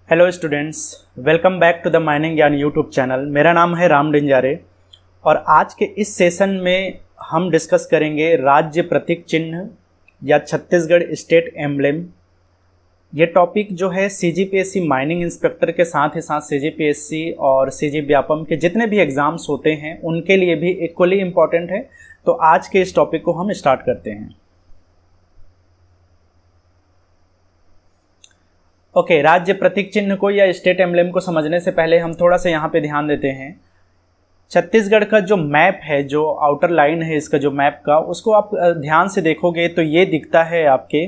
Hello students, welcome back to the mining Gyan YouTube channel. मेरा नाम है राम डिंजारे और आज के इस सेशन में हम डिस्कस करेंगे राज्य प्रतीक चिन्ह या छत्तीसगढ़ स्टेट एम्ब्लेम। ये टॉपिक जो है सीजीपीएससी माइनिंग इंस्पेक्टर के साथ ही साथ सीजीपीएससी और सीजी व्यापम के जितने भी एग्ज़ाम्स होते हैं उनके लिए भी इक्वली इम्पॉर्टेंट है। तो आज के इस टॉपिक को हम स्टार्ट करते हैं। ओके, राज्य प्रतीक चिन्ह को या स्टेट एम्ब्लेम को समझने से पहले हम थोड़ा सा यहाँ पे ध्यान देते हैं। छत्तीसगढ़ का जो मैप है, जो आउटर लाइन है इसका जो मैप का, उसको आप ध्यान से देखोगे तो ये दिखता है आपके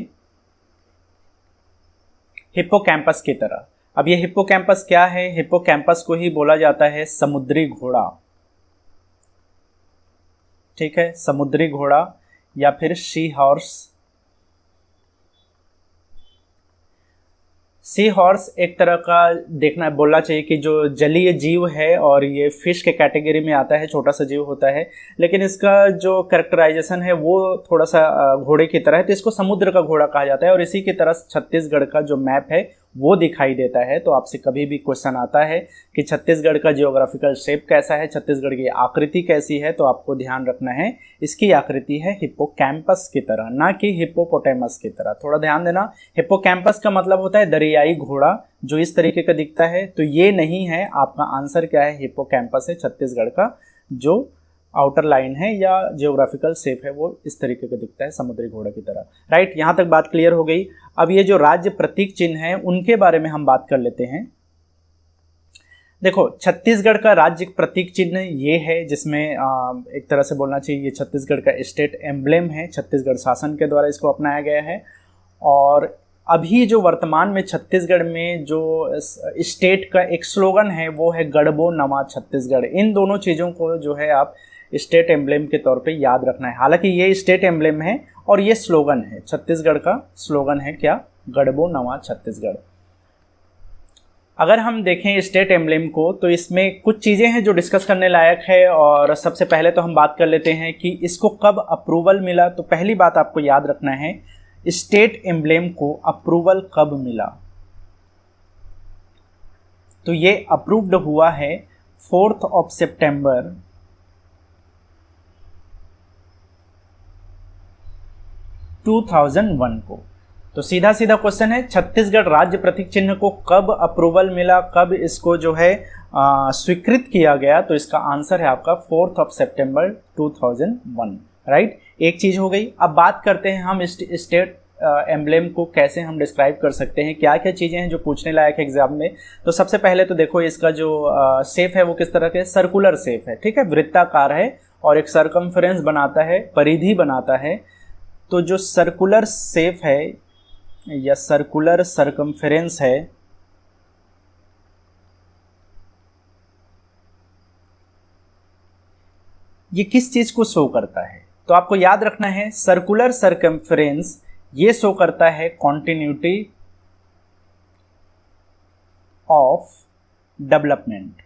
हिप्पोकैम्पस की तरह। अब ये हिप्पोकैम्पस क्या है? हिप्पोकैम्पस को ही बोला जाता है समुद्री घोड़ा। ठीक है, समुद्री घोड़ा या फिर सी हॉर्स। सी हॉर्स एक तरह का देखना बोलना चाहिए कि जो जलीय जीव है और ये फिश के कैटेगरी में आता है, छोटा सा जीव होता है, लेकिन इसका जो कैरेक्टराइजेशन है वो थोड़ा सा घोड़े की तरह है, तो इसको समुद्र का घोड़ा कहा जाता है। और इसी की तरह छत्तीसगढ़ का जो मैप है वो दिखाई देता है। तो आपसे कभी भी क्वेश्चन आता है कि छत्तीसगढ़ का जियोग्राफिकल शेप कैसा है, छत्तीसगढ़ की आकृति कैसी है, तो आपको ध्यान रखना है इसकी आकृति है हिप्पोकैम्पस की तरह, ना कि हिप्पोपोटेमस की तरह। थोड़ा ध्यान देना, हिप्पोकैम्पस का मतलब होता है दरियाई घोड़ा जो इस तरीके का दिखता है। तो ये नहीं है, आपका आंसर क्या है? हिप्पोकैम्पस है छत्तीसगढ़ का जो आउटर लाइन है या जियोग्राफिकल शेप है वो इस तरीके का दिखता है समुद्री घोड़े की तरह। राइट, यहाँ तक बात क्लियर हो गई। अब ये जो राज्य प्रतीक चिन्ह है उनके बारे में हम बात कर लेते हैं। देखो, छत्तीसगढ़ का राज्य प्रतीक चिन्ह ये है जिसमें एक तरह से बोलना चाहिए ये छत्तीसगढ़ का स्टेट एम्ब्लेम है। छत्तीसगढ़ शासन के द्वारा इसको अपनाया गया है। और अभी जो वर्तमान में छत्तीसगढ़ में जो स्टेट का एक स्लोगन है वो है गढ़बो नवा छत्तीसगढ़। इन दोनों चीज़ों को जो है आप स्टेट एम्ब्लेम के तौर पे याद रखना है। हालांकि ये स्टेट एम्ब्लेम है और ये स्लोगन है, छत्तीसगढ़ का स्लोगन है क्या? गढ़बो नवा छत्तीसगढ़। अगर हम देखें स्टेट एम्ब्लेम को तो इसमें कुछ चीज़ें हैं जो डिस्कस करने लायक है। और सबसे पहले तो हम बात कर लेते हैं कि इसको कब अप्रूवल मिला। तो पहली बात आपको याद रखना है, स्टेट एम्ब्लेम को अप्रूवल कब मिला? तो ये अप्रूव्ड हुआ है 4 सितंबर 2001 को। तो सीधा सीधा क्वेश्चन है, छत्तीसगढ़ राज्य प्रतीक चिन्ह को कब अप्रूवल मिला, कब इसको जो है स्वीकृत किया गया? तो इसका आंसर है आपका 4 सितंबर 2001। राइट, एक चीज हो गई। अब बात करते हैं हम स्टेट एम्ब्लेम को कैसे हम डिस्क्राइब कर सकते हैं, क्या क्या चीज़ें हैं जो पूछने लायक है एग्जाम में। तो सबसे पहले तो देखो इसका जो शेप है वो किस तरह के, सर्कुलर शेप है। ठीक है, वृत्ताकार है और एक सरकमफ्रेंस बनाता है, परिधि बनाता है। तो जो सर्कुलर शेप है या सर्कुलर सरकमफ्रेंस है, ये किस चीज को शो करता है? तो आपको याद रखना है सर्कुलर सरकमफ्रेंस ये शो करता है कॉन्टिन्यूटी ऑफ डेवलपमेंट।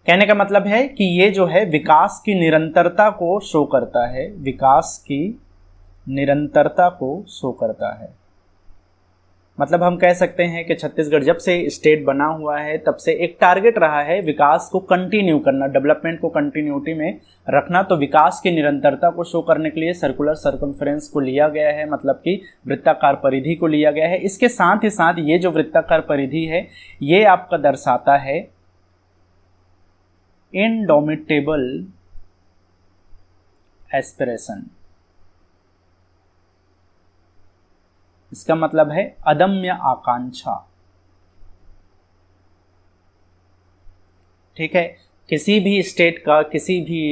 कहने का मतलब है कि ये जो है विकास की निरंतरता को शो करता है, विकास की निरंतरता को शो करता है। मतलब हम कह सकते हैं कि छत्तीसगढ़ जब से स्टेट बना हुआ है तब से एक टारगेट रहा है विकास को कंटिन्यू करना, डेवलपमेंट को कंटिन्यूटी में रखना। तो विकास की निरंतरता को शो करने के लिए सर्कुलर सरकमफ्रेंस को लिया गया है, मतलब कि वृत्ताकार परिधि को लिया गया है। इसके साथ ही साथ ये जो वृत्ताकार परिधि है ये आपका दर्शाता है इनडोमिटेबल एस्पिरेशन। इसका मतलब है अदम्य आकांक्षा। ठीक है, किसी भी स्टेट का, किसी भी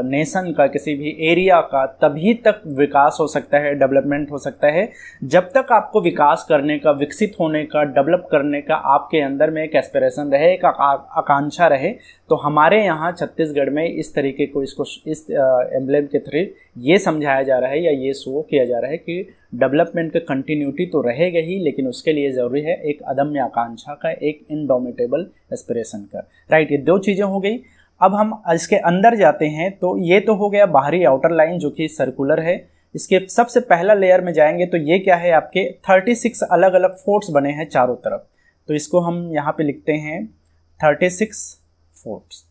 नेशन का, किसी भी एरिया का तभी तक विकास हो सकता है, डेवलपमेंट हो सकता है जब तक आपको विकास करने का, विकसित होने का, डेवलप करने का आपके अंदर में एक एस्पिरेशन रहे, एक आकांक्षा रहे। तो हमारे यहाँ छत्तीसगढ़ में इस तरीके को इसको इस एम्ब्लेम के थ्रू ये समझाया जा रहा है या ये शो किया जा रहा है कि डेवलपमेंट का कंटिन्यूटी तो रहेगा ही, लेकिन उसके लिए ज़रूरी है एक अदम्य आकांक्षा का, एक इनडोमिटेबल एस्पिरेशन का। राइट, ये दो चीज़ें हो गई। अब हम इसके अंदर जाते हैं तो ये तो हो गया बाहरी आउटर लाइन जो कि सर्कुलर है। इसके सबसे पहला लेयर में जाएंगे तो ये क्या है, आपके 36 अलग अलग फोर्ट्स बने हैं चारों तरफ। तो इसको हम यहाँ पे लिखते हैं 36 फोर्ट्स।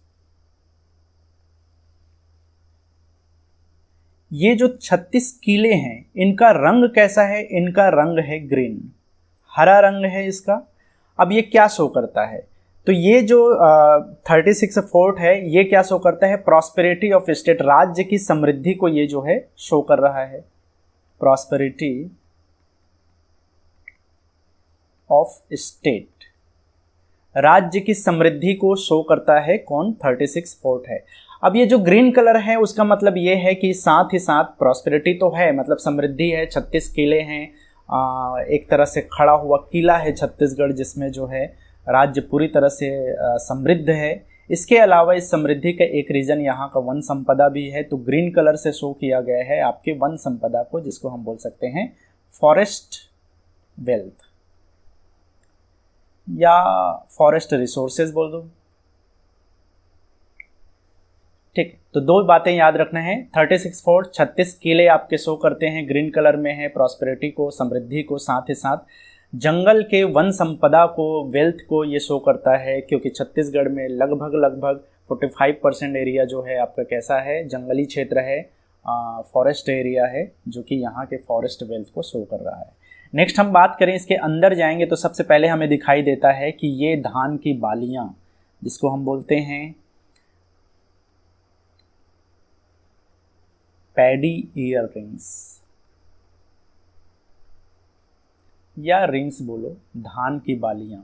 ये जो 36 किले हैं इनका रंग कैसा है, इनका रंग है ग्रीन, हरा रंग है इसका। अब ये क्या शो करता है, तो ये जो 36 फोर्ट है ये क्या शो करता है, प्रॉस्पेरिटी ऑफ स्टेट, राज्य की समृद्धि को ये जो है शो कर रहा है। प्रॉस्पेरिटी ऑफ स्टेट, राज्य की समृद्धि को शो करता है कौन, 36 फोर्ट है। अब ये जो ग्रीन कलर है उसका मतलब ये है कि साथ ही साथ प्रॉस्पेरिटी तो है, मतलब समृद्धि है, 36 किले हैं, एक तरह से खड़ा हुआ किला है छत्तीसगढ़ जिसमें जो है राज्य पूरी तरह से समृद्ध है। इसके अलावा इस समृद्धि का एक रीजन यहाँ का वन संपदा भी है, तो ग्रीन कलर से शो किया गया है आपके वन संपदा को, जिसको हम बोल सकते हैं फॉरेस्ट वेल्थ या फॉरेस्ट रिसोर्सेज बोल दो। ठीक, तो दो बातें याद रखना है, 36 फोर्ट, 36 किले आपके शो करते हैं, ग्रीन कलर में है, प्रॉस्पेरिटी को, समृद्धि को, साथ ही साथ जंगल के वन संपदा को, वेल्थ को ये शो करता है, क्योंकि छत्तीसगढ़ में लगभग 45% एरिया जो है आपका कैसा है, जंगली क्षेत्र है, फॉरेस्ट एरिया है, जो कि यहाँ के फॉरेस्ट वेल्थ को शो कर रहा है। नेक्स्ट हम बात करें, इसके अंदर जाएंगे तो सबसे पहले हमें दिखाई देता है कि ये धान की बालियां, जिसको हम बोलते हैं पैडी ईयर रिंग्स या रिंग्स बोलो, धान की बालियां।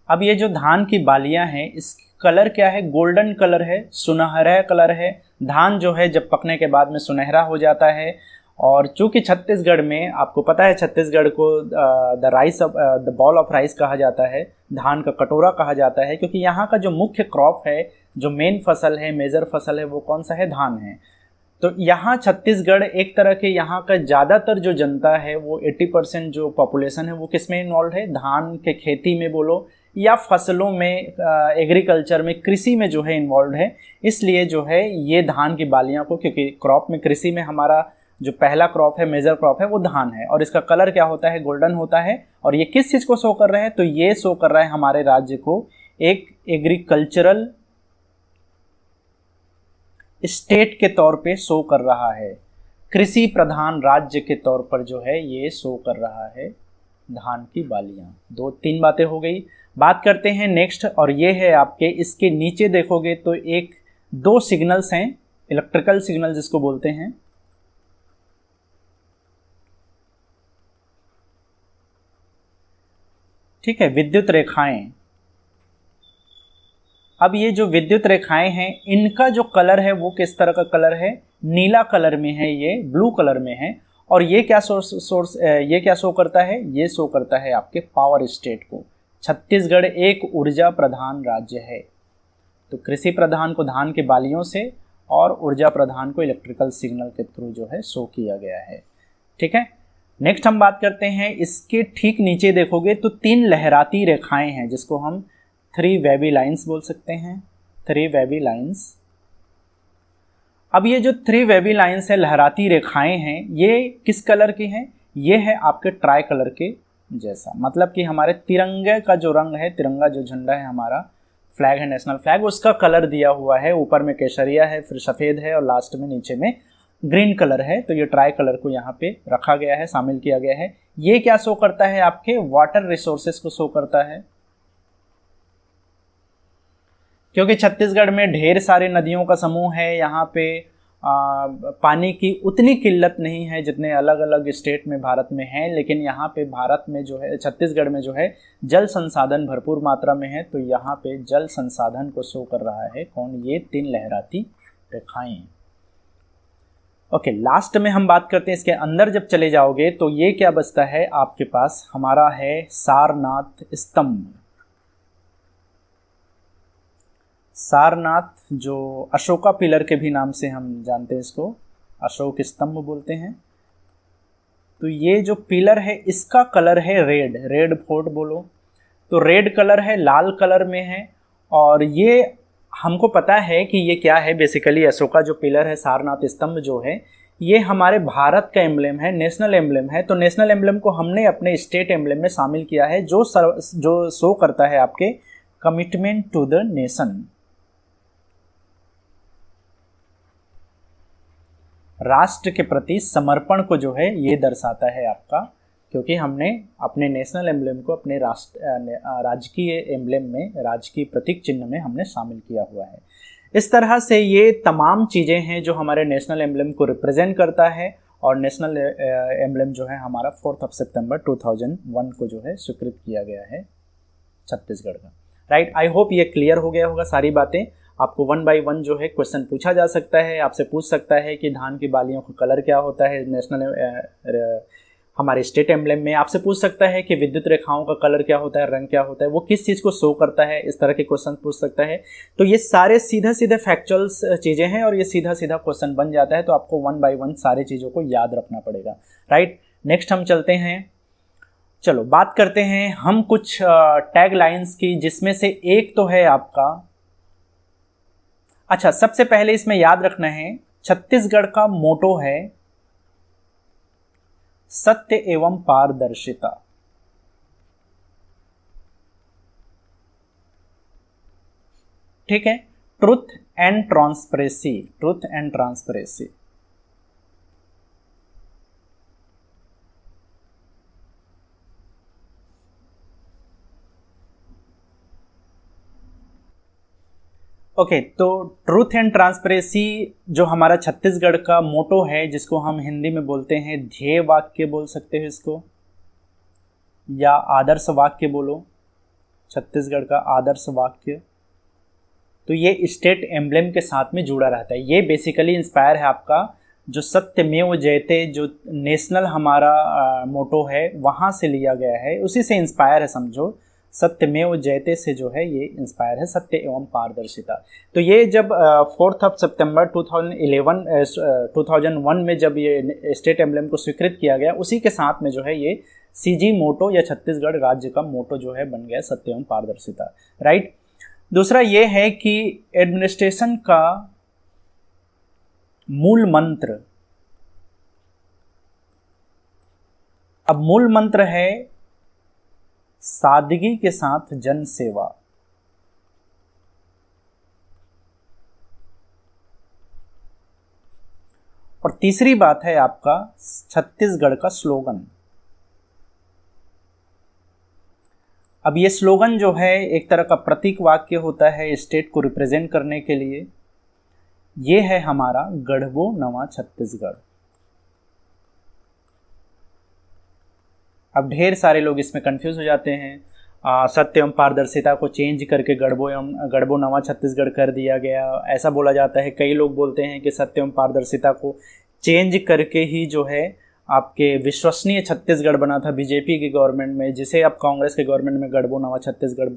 अब ये जो धान की बालियां हैं इस कलर क्या है, गोल्डन कलर है, सुनहरा कलर है। धान जो है जब पकने के बाद में सुनहरा हो जाता है। और चूंकि छत्तीसगढ़ में आपको पता है, छत्तीसगढ़ को द बॉल ऑफ राइस कहा जाता है, धान का कटोरा कहा जाता है, क्योंकि यहाँ का जो मुख्य क्रॉप है, जो मेन फसल है, मेजर फसल है, वो कौन सा है, धान है। तो यहाँ छत्तीसगढ़ एक तरह के, यहाँ का ज़्यादातर जो जनता है वो 80% जो पॉपुलेशन है वो किस में इन्वॉल्व है, धान के खेती में बोलो या फसलों में, एग्रीकल्चर में, कृषि में जो है इन्वॉल्व है। इसलिए जो है ये धान की बालियां को, क्योंकि क्रॉप में, कृषि में हमारा जो पहला क्रॉप है, मेजर क्रॉप है, वो धान है, और इसका कलर क्या होता है, गोल्डन होता है। और ये किस चीज़ को शो कर रहे हैं, तो ये शो कर रहा है हमारे राज्य को एक एग्रीकल्चरल स्टेट के तौर पे शो कर रहा है, कृषि प्रधान राज्य के तौर पर जो है ये शो कर रहा है धान की बालियां। 2-3 बातें हो गई। बात करते हैं नेक्स्ट, और ये है आपके, इसके नीचे देखोगे तो 1-2 सिग्नल्स हैं, इलेक्ट्रिकल सिग्नल जिसको बोलते हैं। ठीक है, विद्युत रेखाएं। अब ये जो विद्युत रेखाएं हैं इनका जो कलर है वो किस तरह का कलर है, नीला कलर में है, ये ब्लू कलर में है। और ये क्या ये क्या शो करता है, ये शो करता है आपके पावर स्टेट को। छत्तीसगढ़ एक ऊर्जा प्रधान राज्य है, तो कृषि प्रधान को धान के बालियों से और ऊर्जा प्रधान को इलेक्ट्रिकल सिग्नल के थ्रू जो है शो किया गया है। ठीक है, नेक्स्ट हम बात करते हैं, इसके ठीक नीचे देखोगे तो 3 लहराती रेखाएं हैं, जिसको हम 3 वेवी लाइन्स बोल सकते हैं, 3 वेवी लाइन्स। अब ये जो 3 वेवी लाइन्स है, लहराती रेखाएं हैं, ये किस कलर की हैं, ये है आपके ट्राई कलर के जैसा, मतलब कि हमारे तिरंगे का जो रंग है, तिरंगा जो झंडा है हमारा, फ्लैग है, नेशनल फ्लैग, उसका कलर दिया हुआ है। ऊपर में केसरिया है, फिर सफ़ेद है, और लास्ट में नीचे में ग्रीन कलर है। तो ये ट्राई कलर को यहाँ पे रखा गया है, शामिल किया गया है। ये क्या शो करता है, आपके वाटर रिसोर्सेस को शो करता है, क्योंकि छत्तीसगढ़ में ढेर सारे नदियों का समूह है। यहाँ पे पानी की उतनी किल्लत नहीं है जितने अलग अलग स्टेट में भारत में है, लेकिन यहाँ पे भारत में जो है, छत्तीसगढ़ में जो है जल संसाधन भरपूर मात्रा में है। तो यहाँ पे जल संसाधन को शो कर रहा है कौन, ये 3 लहराती रेखाएं। ओके, लास्ट में हम बात करते हैं, इसके अंदर जब चले जाओगे तो ये क्या बचता है आपके पास, हमारा है सारनाथ स्तंभ। सारनाथ जो अशोका पिलर के भी नाम से हम जानते हैं, इसको अशोक स्तंभ बोलते हैं। तो ये जो पिलर है इसका कलर है रेड, रेड फोर्ट बोलो, तो रेड कलर है, लाल कलर में है। और ये हमको पता है कि ये क्या है। बेसिकली अशोका जो पिलर है, सारनाथ स्तंभ जो है, ये हमारे भारत का एम्ब्लेम है, नेशनल एम्ब्लेम है। तो नेशनल एम्ब्लेम को हमने अपने स्टेट एम्ब्लेम में शामिल किया है, जो शो करता है आपके कमिटमेंट टू द नेशन, राष्ट्र के प्रति समर्पण को जो है ये दर्शाता है आपका, क्योंकि हमने अपने नेशनल एम्ब्लेम को अपने राजकीय एम्ब्लेम में, राजकीय प्रतीक चिन्ह में हमने शामिल किया हुआ है। इस तरह से ये तमाम चीज़ें हैं जो हमारे नेशनल एम्ब्लेम को रिप्रेजेंट करता है। और नेशनल एम्ब्लेम जो है हमारा 4 सितंबर 2001 को जो है स्वीकृत किया गया है छत्तीसगढ़ का। राइट, आई होप ये क्लियर हो गया होगा सारी बातें। आपको 1 बाय 1 जो है क्वेश्चन पूछा जा सकता है, आपसे पूछ सकता है कि धान की बालियों का कलर क्या होता है नेशनल हमारे स्टेट एम्ब्लेम में। आपसे पूछ सकता है कि विद्युत रेखाओं का कलर क्या होता है, रंग क्या होता है, वो किस चीज़ को शो करता है, इस तरह के क्वेश्चन पूछ सकता है। तो ये सारे सीधे सीधे फैक्चुअल्स चीज़ें हैं और ये सीधा सीधा क्वेश्चन बन जाता है। तो आपको 1 बाय 1 सारी चीज़ों को याद रखना पड़ेगा। राइट, नेक्स्ट हम चलते हैं। चलो बात करते हैं हम कुछ टैग लाइन्स की, जिसमें से एक तो है आपका, अच्छा सबसे पहले इसमें याद रखना है छत्तीसगढ़ का मोटो है सत्य एवं पारदर्शिता। ठीक है, truth and transparency, truth and transparency. Okay, तो ट्रूथ एंड ट्रांसपेरेंसी जो हमारा छत्तीसगढ़ का मोटो है, जिसको हम हिंदी में बोलते हैं ध्येय वाक्य बोल सकते हैं इसको, या आदर्श वाक्य बोलो, छत्तीसगढ़ का आदर्श वाक्य। तो ये स्टेट एम्ब्लेम के साथ में जुड़ा रहता है। ये बेसिकली इंस्पायर है आपका जो सत्यमेव जयते जो नेशनल हमारा मोटो है वहाँ से लिया गया है, उसी से इंस्पायर है समझो। सत्यमेव जयते से जो है ये इंस्पायर है, सत्य एवं पारदर्शिता। तो ये जब 4 सितंबर 2001 में जब ये स्टेट एम्ब्लेम को स्वीकृत किया गया, उसी के साथ में जो है ये सीजी मोटो या छत्तीसगढ़ राज्य का मोटो जो है बन गया सत्य एवं पारदर्शिता। राइट, दूसरा ये है कि एडमिनिस्ट्रेशन का मूल मंत्र, अब मूल मंत्र है सादगी के साथ जन सेवा। और तीसरी बात है आपका छत्तीसगढ़ का स्लोगन। अब ये स्लोगन जो है एक तरह का प्रतीक वाक्य होता है स्टेट को रिप्रेजेंट करने के लिए। ये है हमारा गढ़बो नवा छत्तीसगढ़। अब ढेर सारे लोग इसमें कंफ्यूज हो जाते हैं। सत्य एवं पारदर्शिता को चेंज करके गढ़बो नवा छत्तीसगढ़ कर दिया गया, ऐसा बोला जाता है। कई लोग बोलते हैं कि सत्य एवं पारदर्शिता को चेंज करके ही जो है आपके विश्वसनीय छत्तीसगढ़ बना था बीजेपी की गवर्नमेंट में, जिसे अब कांग्रेस के गवर्नमेंट में गढ़बो नवा छत्तीसगढ़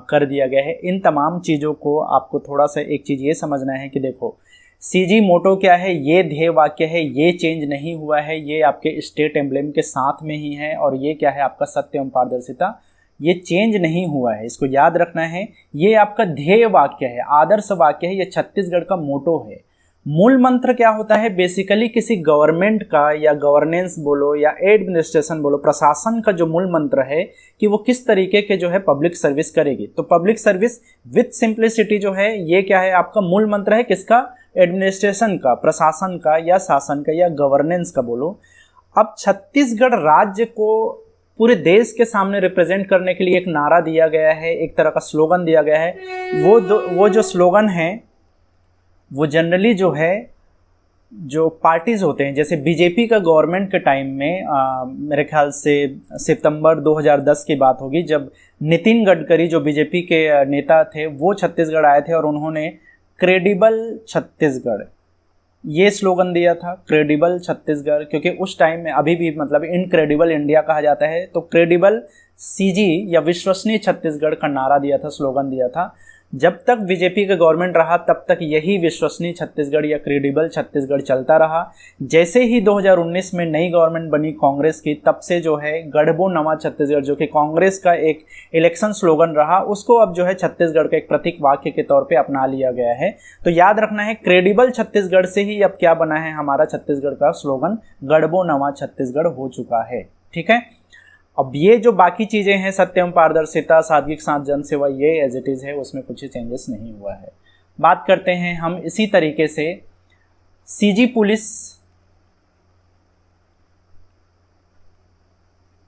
कर दिया गया है। इन तमाम चीज़ों को आपको थोड़ा सा एक चीज़ ये समझना है कि देखो सीजी मोटो क्या है, ये ध्येय वाक्य है, ये चेंज नहीं हुआ है, ये आपके स्टेट एम्ब्लेम के साथ में ही है। और ये क्या है आपका सत्य एवं पारदर्शिता, ये चेंज नहीं हुआ है, इसको याद रखना है। ये आपका ध्येय वाक्य है, आदर्श वाक्य है, ये छत्तीसगढ़ का मोटो है। मूल मंत्र क्या होता है, बेसिकली किसी गवर्नमेंट का या गवर्नेंस बोलो या एडमिनिस्ट्रेशन बोलो, प्रशासन का जो मूल मंत्र है कि वो किस तरीके के जो है पब्लिक सर्विस करेगी। तो पब्लिक सर्विस विथ सिंप्लिसिटी जो है ये क्या है आपका मूल मंत्र है, किसका, एडमिनिस्ट्रेशन का, प्रशासन का या शासन का या गवर्नेंस का बोलो। अब छत्तीसगढ़ राज्य को पूरे देश के सामने रिप्रेजेंट करने के लिए एक नारा दिया गया है, एक तरह का स्लोगन दिया गया है। वो जो स्लोगन है वो जनरली जो है जो पार्टीज होते हैं, जैसे बीजेपी का गवर्नमेंट के टाइम में मेरे ख्याल से सितंबर 2010 की बात होगी, जब नितिन गडकरी जो बीजेपी के नेता थे वो छत्तीसगढ़ आए थे और उन्होंने क्रेडिबल छत्तीसगढ़ ये स्लोगन दिया था, क्रेडिबल छत्तीसगढ़। क्योंकि उस टाइम में अभी भी मतलब इनक्रेडिबल इंडिया कहा जाता है, तो क्रेडिबल सीजी या विश्वसनीय छत्तीसगढ़ का नारा दिया था, स्लोगन दिया था। जब तक बीजेपी का गवर्नमेंट रहा तब तक यही विश्वसनीय छत्तीसगढ़ या क्रेडिबल छत्तीसगढ़ चलता रहा। जैसे ही 2019 में नई गवर्नमेंट बनी कांग्रेस की, तब से जो है गढ़बो नवा छत्तीसगढ़, जो कि कांग्रेस का एक इलेक्शन स्लोगन रहा, उसको अब जो है छत्तीसगढ़ का एक प्रतीक वाक्य के तौर पे अपना लिया गया है। तो याद रखना है, क्रेडिबल छत्तीसगढ़ से ही अब क्या बना है, हमारा छत्तीसगढ़ का स्लोगन गढ़बो नवा छत्तीसगढ़ हो चुका है। ठीक है, अब ये जो बाकी चीज़ें हैं, सत्यम, पारदर्शिता, सादगी के साथ जनसेवा, ये एज इट इज़ है, उसमें कुछ चेंजेस नहीं हुआ है। बात करते हैं हम इसी तरीके से सीजी पुलिस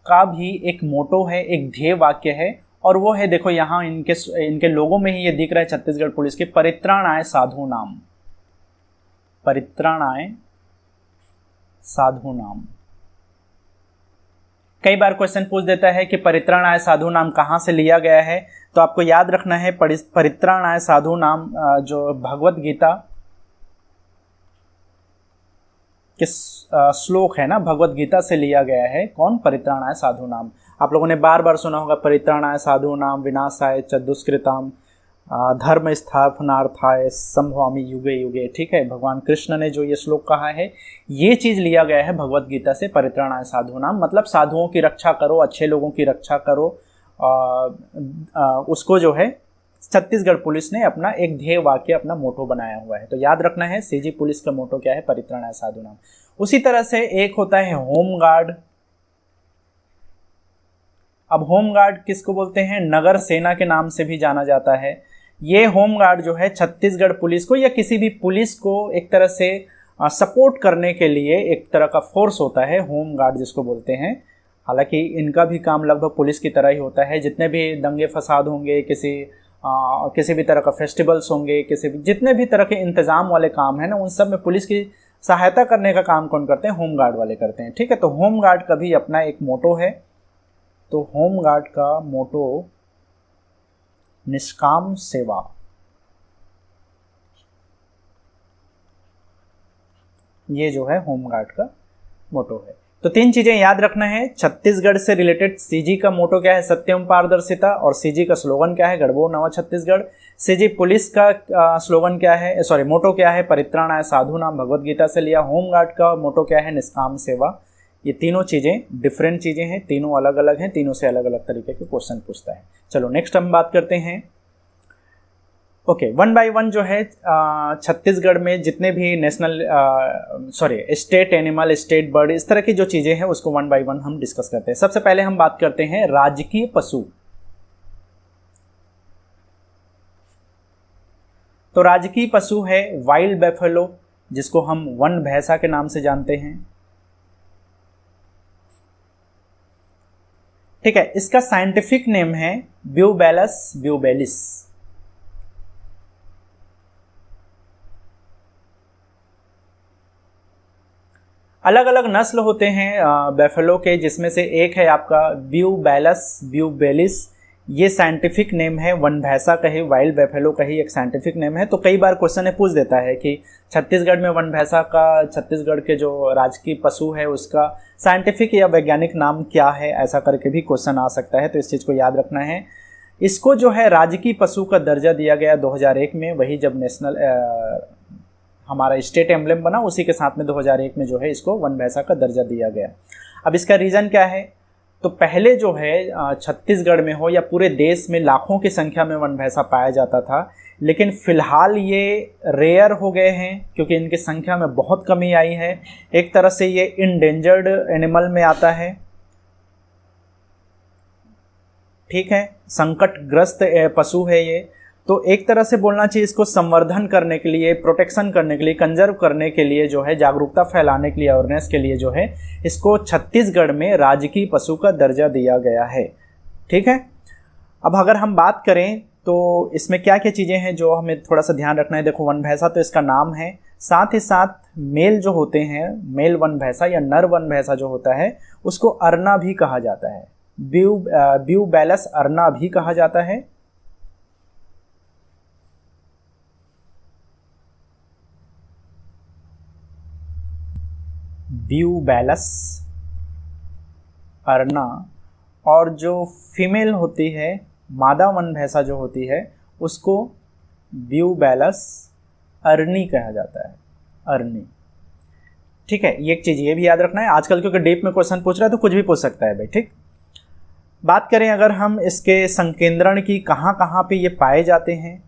का भी एक मोटो है, एक ध्येय वाक्य है, और वो है, देखो यहाँ इनके लोगों में ही ये दिख रहा है छत्तीसगढ़ पुलिस के, परित्राणाय साधु नाम, परित्राणाय साधु नाम। कई बार क्वेश्चन पूछ देता है कि परित्राणाय साधु नाम कहाँ से लिया गया है, तो आपको याद रखना है परित्राणाय साधु नाम जो भगवत गीता के श्लोक है ना, भगवत गीता से लिया गया है। कौन? परित्राणाय साधु नाम। आप लोगों ने बार बार सुना होगा, परित्राणाय साधु नाम विनाशाय च दुष्कृताम धर्म स्थापनार्थाय संभवामि युगे युगे। ठीक है, भगवान कृष्ण ने जो ये श्लोक कहा है, ये चीज़ लिया गया है भगवत गीता से, परित्राणाय साधु नाम, मतलब साधुओं की रक्षा करो, अच्छे लोगों की रक्षा करो। उसको जो है छत्तीसगढ़ पुलिस ने अपना एक ध्येय वाक्य, अपना मोटो बनाया हुआ है। तो याद रखना है, सीजी पुलिस का मोटो क्या है? परित्राणाय साधु नाम। उसी तरह से एक होता है होम गार्ड। अब होम गार्ड किसको बोलते हैं? नगर सेना के नाम से भी जाना जाता है। ये होम गार्ड जो है छत्तीसगढ़ पुलिस को या किसी भी पुलिस को एक तरह से सपोर्ट करने के लिए एक तरह का फोर्स होता है, होम गार्ड जिसको बोलते हैं। हालांकि इनका भी काम लगभग पुलिस की तरह ही होता है। जितने भी दंगे फसाद होंगे, किसी भी तरह का फेस्टिवल्स होंगे, जितने भी तरह के इंतजाम वाले काम है ना, उन सब में पुलिस की सहायता करने का काम कौन करते हैं? होम गार्ड वाले करते हैं। ठीक है, तो होम गार्ड का भी अपना एक मोटो है। तो होम गार्ड का मोटो निष्काम सेवा। ये जो है होम गार्ड का मोटो है। तो तीन चीजें याद रखना है। छत्तीसगढ़ से रिलेटेड सीजी का मोटो क्या है? सत्यम पारदर्शिता। और सीजी का स्लोगन क्या है? गढ़बो नवा छत्तीसगढ़। सीजी पुलिस का स्लोगन क्या है, मोटो क्या है? परित्राणाय साधु नाम, भगवत गीता से लिया। होम गार्ड का मोटो क्या है? निष्काम सेवा। ये तीनों चीजें डिफरेंट चीजें हैं, तीनों अलग अलग हैं, तीनों से अलग अलग तरीके के क्वेश्चन पूछता है। चलो नेक्स्ट हम बात करते हैं। ओके, वन बाय वन जो है छत्तीसगढ़ में जितने भी स्टेट एनिमल, स्टेट बर्ड, इस तरह की जो चीजें हैं उसको वन बाय वन हम डिस्कस करते हैं। सबसे पहले हम बात करते हैं राजकीय पशु। तो राजकीय पशु है वाइल्ड बैफेलो, जिसको हम वन भैंसा के नाम से जानते हैं। ठीक है, इसका साइंटिफिक नेम है ब्यूबेलस ब्यूबेलिस। अलग अलग नस्ल होते हैं बैफेलो के, जिसमें से एक है आपका ब्यूबेलस ब्यूबेलिस। ये साइंटिफिक नेम है, वन भैंसा का ही, वाइल्ड बैफेलो का ही एक साइंटिफिक नेम है। तो कई बार क्वेश्चन पूछ देता है कि छत्तीसगढ़ में वन भैंसा का, छत्तीसगढ़ के जो राजकीय पशु है उसका साइंटिफिक या वैज्ञानिक नाम क्या है, ऐसा करके भी क्वेश्चन आ सकता है। तो इस चीज़ को याद रखना है। इसको जो है राजकीय पशु का दर्जा दिया गया 2001 में, वही जब नेशनल हमारा स्टेट एम्बलम बना, उसी के साथ में 2001 में जो है इसको वन भैंसा का दर्जा दिया गया। अब इसका रीज़न क्या है? तो पहले जो है छत्तीसगढ़ में हो या पूरे देश में लाखों की संख्या में वन भैंसा पाया जाता था, लेकिन फ़िलहाल ये रेयर हो गए हैं क्योंकि इनकी संख्या में बहुत कमी आई है। एक तरह से ये इंडेंजर्ड एनिमल में आता है। ठीक है, संकटग्रस्त पशु है ये। तो एक तरह से बोलना चाहिए, इसको संवर्धन करने के लिए, प्रोटेक्शन करने के लिए, कंजर्व करने के लिए जो है, जागरूकता फैलाने के लिए, अवेयरनेस के लिए जो है, इसको छत्तीसगढ़ में राजकीय पशु का दर्जा दिया गया है। ठीक है, अब अगर हम बात करें तो इसमें क्या क्या चीज़ें हैं जो हमें थोड़ा सा ध्यान रखना है। देखो, वन भैंसा तो इसका नाम है, साथ ही साथ मेल जो होते हैं, मेल वन भैंसा या नर वन भैंसा जो होता है, उसको अरना भी कहा जाता है। ब्यूबेलस अरना भी कहा जाता है। ब्यूबेलस अरना। और जो फीमेल होती है, मादा वन भैंसा जो होती है, उसको ब्यूबैलस अर्नी कहा जाता है, अर्नी। ठीक है, ये एक चीज़ ये भी याद रखना है, आजकल क्योंकि डीप में क्वेश्चन पूछ रहा है तो कुछ भी पूछ सकता है भाई। ठीक, बात करें अगर हम इसके संकेंद्रण की, कहाँ कहाँ पे ये पाए जाते हैं,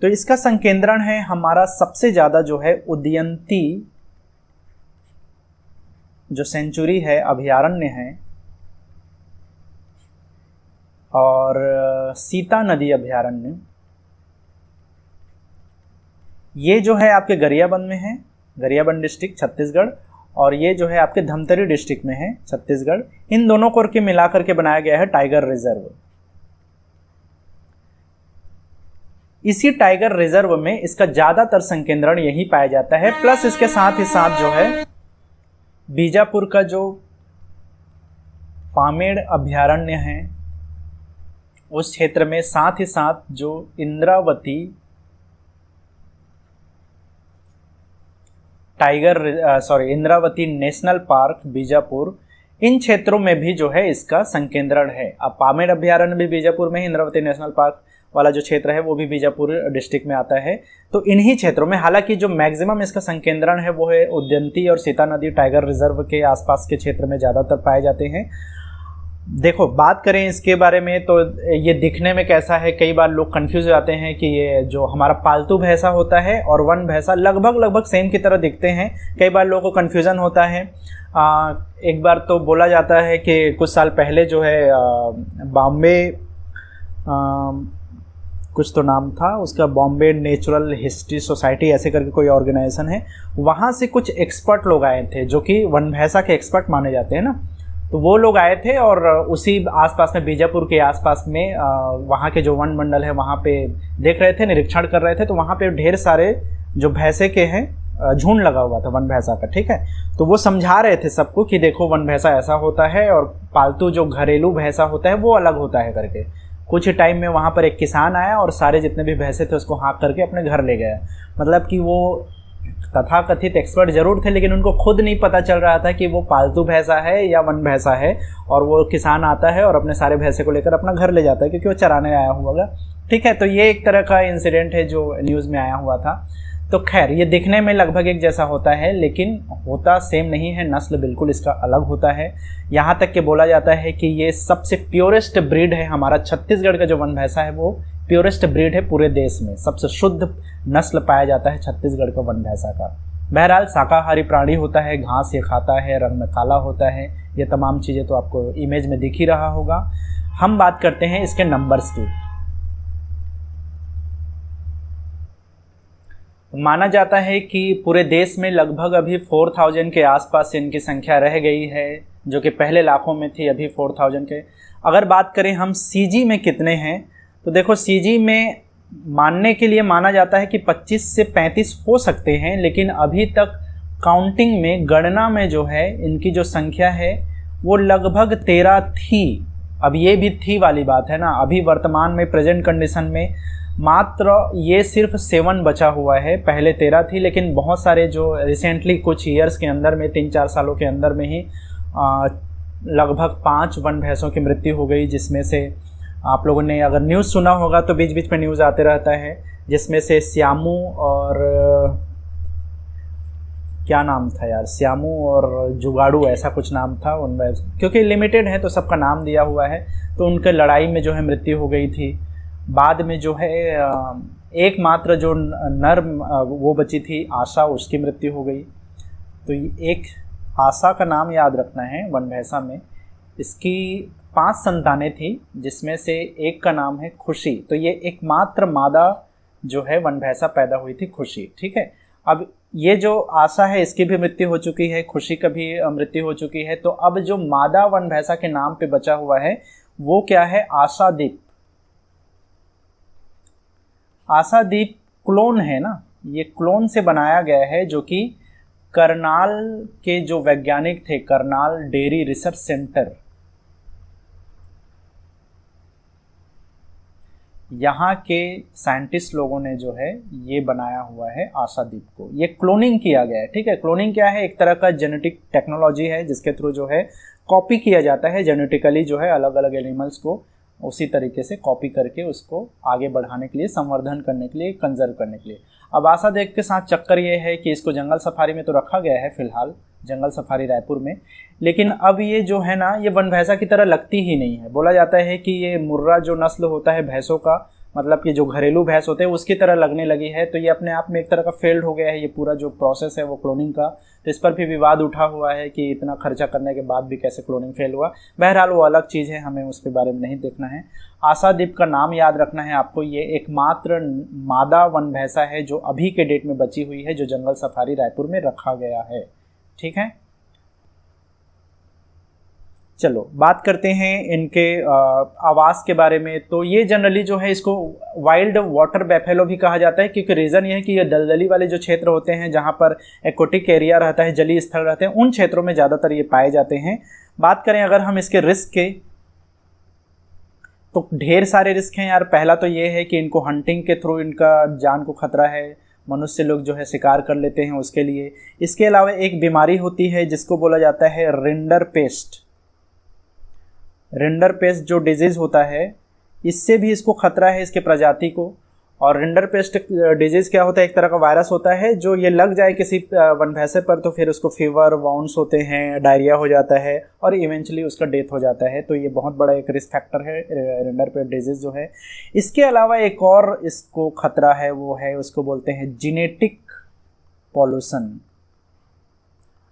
तो इसका संकेंद्रण है हमारा सबसे ज़्यादा जो है उदयंती जो सेंचुरी है, अभयारण्य है, और सीता नदी अभयारण्य, ये जो है आपके गरियाबंद में है, गरियाबंद डिस्ट्रिक्ट छत्तीसगढ़, और ये जो है आपके धमतरी डिस्ट्रिक्ट में है छत्तीसगढ़। इन दोनों को मिलाकर के बनाया गया है टाइगर रिजर्व। इसी टाइगर रिजर्व में इसका ज्यादातर संकेंद्रण यही पाया जाता है, प्लस इसके साथ ही साथ जो है बीजापुर का जो पामेड़ अभयारण्य है उस क्षेत्र में, साथ ही साथ जो इंद्रावती इंद्रावती नेशनल पार्क बीजापुर, इन क्षेत्रों में भी जो है इसका संकेंद्रण है। अब पामेड़ अभयारण्य भी बीजापुर में है, इंद्रावती नेशनल पार्क वाला जो क्षेत्र है वो भी बीजापुर डिस्ट्रिक्ट में आता है। तो इन्हीं क्षेत्रों में, हालांकि जो मैक्सिमम इसका संकेंद्रण है वो है उदयंती और सीता नदी टाइगर रिजर्व के आसपास के क्षेत्र में ज़्यादातर पाए जाते हैं। देखो, बात करें इसके बारे में तो ये दिखने में कैसा है, कई बार लोग कंफ्यूज हो जाते हैं कि ये जो हमारा पालतू भैंसा होता है और वन भैंसा लगभग सेम की तरह दिखते हैं। कई बार लोगों को कंफ्यूजन होता है। एक बार तो बोला जाता है कि कुछ साल पहले जो है बॉम्बे, कुछ तो नाम था उसका, बॉम्बे नेचुरल हिस्ट्री सोसाइटी ऐसे करके कोई ऑर्गेनाइजेशन है, वहाँ से कुछ एक्सपर्ट लोग आए थे जो कि वन भैंसा के एक्सपर्ट माने जाते हैं ना। तो वो लोग आए थे और उसी आसपास में, बीजापुर के आसपास में वहाँ के जो वन मंडल है वहाँ पे देख रहे थे, निरीक्षण कर रहे थे। तो वहाँ पे ढेर सारे जो भैंसे के हैं झुंड लगा हुआ था वन भैंसा का। ठीक है, तो वो समझा रहे थे सबको कि देखो वन भैंसा ऐसा होता है और पालतू जो घरेलू भैंसा होता है वो अलग होता है करके। कुछ ही टाइम में वहाँ पर एक किसान आया और सारे जितने भी भैंसे थे उसको हाँक करके अपने घर ले गया। मतलब कि वो तथाकथित एक्सपर्ट जरूर थे, लेकिन उनको खुद नहीं पता चल रहा था कि वो पालतू भैंसा है या वन भैंसा है। और वो किसान आता है और अपने सारे भैंसे को लेकर अपना घर ले जाता है क्योंकि वो चराने आया हुआ होगा। ठीक है, तो ये एक तरह का इंसिडेंट है जो न्यूज़ में आया हुआ था। तो खैर, ये दिखने में लगभग एक जैसा होता है लेकिन होता सेम नहीं है, नस्ल बिल्कुल इसका अलग होता है। यहाँ तक कि बोला जाता है कि ये सबसे प्योरेस्ट ब्रीड है, हमारा छत्तीसगढ़ का जो वन भैंसा है वो प्योरेस्ट ब्रीड है पूरे देश में, सबसे शुद्ध नस्ल पाया जाता है छत्तीसगढ़ का वन भैंसा का। बहरहाल शाकाहारी प्राणी होता है, घास ये खाता है, रंग में काला होता है, ये तमाम चीज़ें तो आपको इमेज में दिख ही रहा होगा। हम बात करते हैं इसके नंबर्स की। माना जाता है कि पूरे देश में लगभग अभी 4000 के आसपास इनकी संख्या रह गई है, जो कि पहले लाखों में थी, अभी 4000 के। अगर बात करें हम सीजी में कितने हैं, तो देखो सीजी में मानने के लिए माना जाता है कि 25 से 35 हो सकते हैं, लेकिन अभी तक काउंटिंग में, गणना में जो है इनकी जो संख्या है वो लगभग 13 थी। अब ये भी थी वाली बात है ना, अभी वर्तमान में प्रेजेंट कंडीशन में मात्र ये सिर्फ 7 बचा हुआ है। पहले 13 थी, लेकिन बहुत सारे जो रिसेंटली कुछ ईयर्स के अंदर में, 3-4 सालों के अंदर में ही लगभग 5 वन भैंसों की मृत्यु हो गई, जिसमें से आप लोगों ने अगर न्यूज़ सुना होगा तो बीच बीच में न्यूज़ आते रहता है, जिसमें से श्यामू और क्या नाम था यार, श्यामू और जुगाड़ू ऐसा कुछ नाम था उन, क्योंकि लिमिटेड है तो सबका नाम दिया हुआ है। तो उनके लड़ाई में जो है मृत्यु हो गई थी। बाद में जो है एकमात्र जो नर वो बची थी आशा, उसकी मृत्यु हो गई। तो एक आशा का नाम याद रखना है वन भैंसा में। इसकी 5 संतानें थी, जिसमें से एक का नाम है खुशी। तो ये एकमात्र मादा जो है वन भैंसा पैदा हुई थी, खुशी। ठीक है, अब ये जो आशा है इसकी भी मृत्यु हो चुकी है, खुशी का भी मृत्यु हो चुकी है। तो अब जो मादा वन भैंसा के नाम पे बचा हुआ है वो क्या है, आशादीप। आशादीप क्लोन है ना, ये क्लोन से बनाया गया है, जो कि करनाल के जो वैज्ञानिक थे, करनाल डेयरी रिसर्च सेंटर, यहाँ के साइंटिस्ट लोगों ने जो है ये बनाया हुआ है आशादीप को। ये क्लोनिंग किया गया है। ठीक है, क्लोनिंग क्या है, एक तरह का जेनेटिक टेक्नोलॉजी है जिसके थ्रू जो है कॉपी किया जाता है जेनेटिकली, जो है अलग अलग एनिमल्स को उसी तरीके से कॉपी करके उसको आगे बढ़ाने के लिए, संवर्धन करने के लिए, कंजर्व करने के लिए। अब आशा देख के साथ चक्कर ये है कि इसको जंगल सफारी में तो रखा गया है फिलहाल, जंगल सफारी रायपुर में, लेकिन अब ये जो है ना, ये वन भैंसा की तरह लगती ही नहीं है। बोला जाता है कि ये मुर्रा जो नस्ल होता है भैंसों का, मतलब कि जो घरेलू भैंस होते हैं उसकी तरह लगने लगी है। तो ये अपने आप में एक तरह का फेल्ड हो गया है, ये पूरा जो प्रोसेस है वो क्लोनिंग का। तो इस पर भी विवाद उठा हुआ है कि इतना खर्चा करने के बाद भी कैसे क्लोनिंग फेल हुआ। बहरहाल वो अलग चीज़ है, हमें उसके बारे में नहीं देखना है। आशादीप का नाम याद रखना है आपको, ये एकमात्र मादा वन भैंसा है जो अभी के डेट में बची हुई है, जो जंगल सफारी रायपुर में रखा गया है। ठीक है, चलो बात करते हैं इनके आवास के बारे में। तो ये जनरली जो है इसको वाइल्ड वाटर बैफेलो भी कहा जाता है, क्योंकि रीज़न ये है कि ये दलदली वाले जो क्षेत्र होते हैं जहाँ पर एक्वेटिक एरिया रहता है, जलीय स्थल रहते हैं, उन क्षेत्रों में ज़्यादातर ये पाए जाते हैं। बात करें अगर हम इसके रिस्क के, तो ढेर सारे रिस्क हैं यार। पहला तो ये है कि इनको हंटिंग के थ्रू इनका जान को खतरा है, मनुष्य लोग जो है शिकार कर लेते हैं उसके लिए। इसके अलावा एक बीमारी होती है जिसको बोला जाता है रिंडर पेस्ट। रिंडर पेस्ट जो डिजीज़ होता है, इससे भी इसको खतरा है इसके प्रजाति को। और रिंडर पेस्ट डिजीज़ क्या होता है, एक तरह का वायरस होता है जो ये लग जाए किसी वन भैंसे पर तो फिर उसको फीवर, वाउंड्स होते हैं, डायरिया हो जाता है और इवेंचुअली उसका डेथ हो जाता है। तो ये बहुत बड़ा एक रिस्क फैक्टर है रिंडर पेस्ट डिजीज़ जो है। इसके अलावा एक और इसको खतरा है, वो है उसको बोलते हैं जेनेटिक पॉल्यूशन।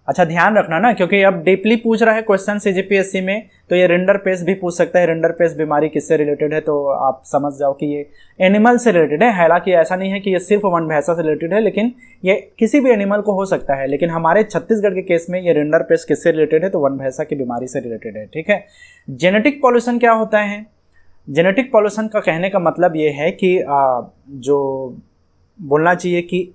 अच्छा ध्यान रखना ना, क्योंकि अब डीपली पूछ रहा है क्वेश्चन सीजीपीएससी में, तो ये रिंडर पेस्ट भी पूछ सकता है। रिंडर पेस्ट बीमारी किससे रिलेटेड है, तो आप समझ जाओ कि ये एनिमल से रिलेटेड है। हालांकि ऐसा नहीं है कि ये सिर्फ वन भैंसा से रिलेटेड है, लेकिन ये किसी भी एनिमल को हो सकता है। लेकिन हमारे छत्तीसगढ़ के केस में ये रिंडर पेस्ट किससे रिलेटेड है, तो वन भैंसा की बीमारी से रिलेटेड है। ठीक है, जेनेटिक पॉल्यूशन क्या होता है? जेनेटिक पॉल्यूशन का कहने का मतलब ये है कि जो बोलना चाहिए कि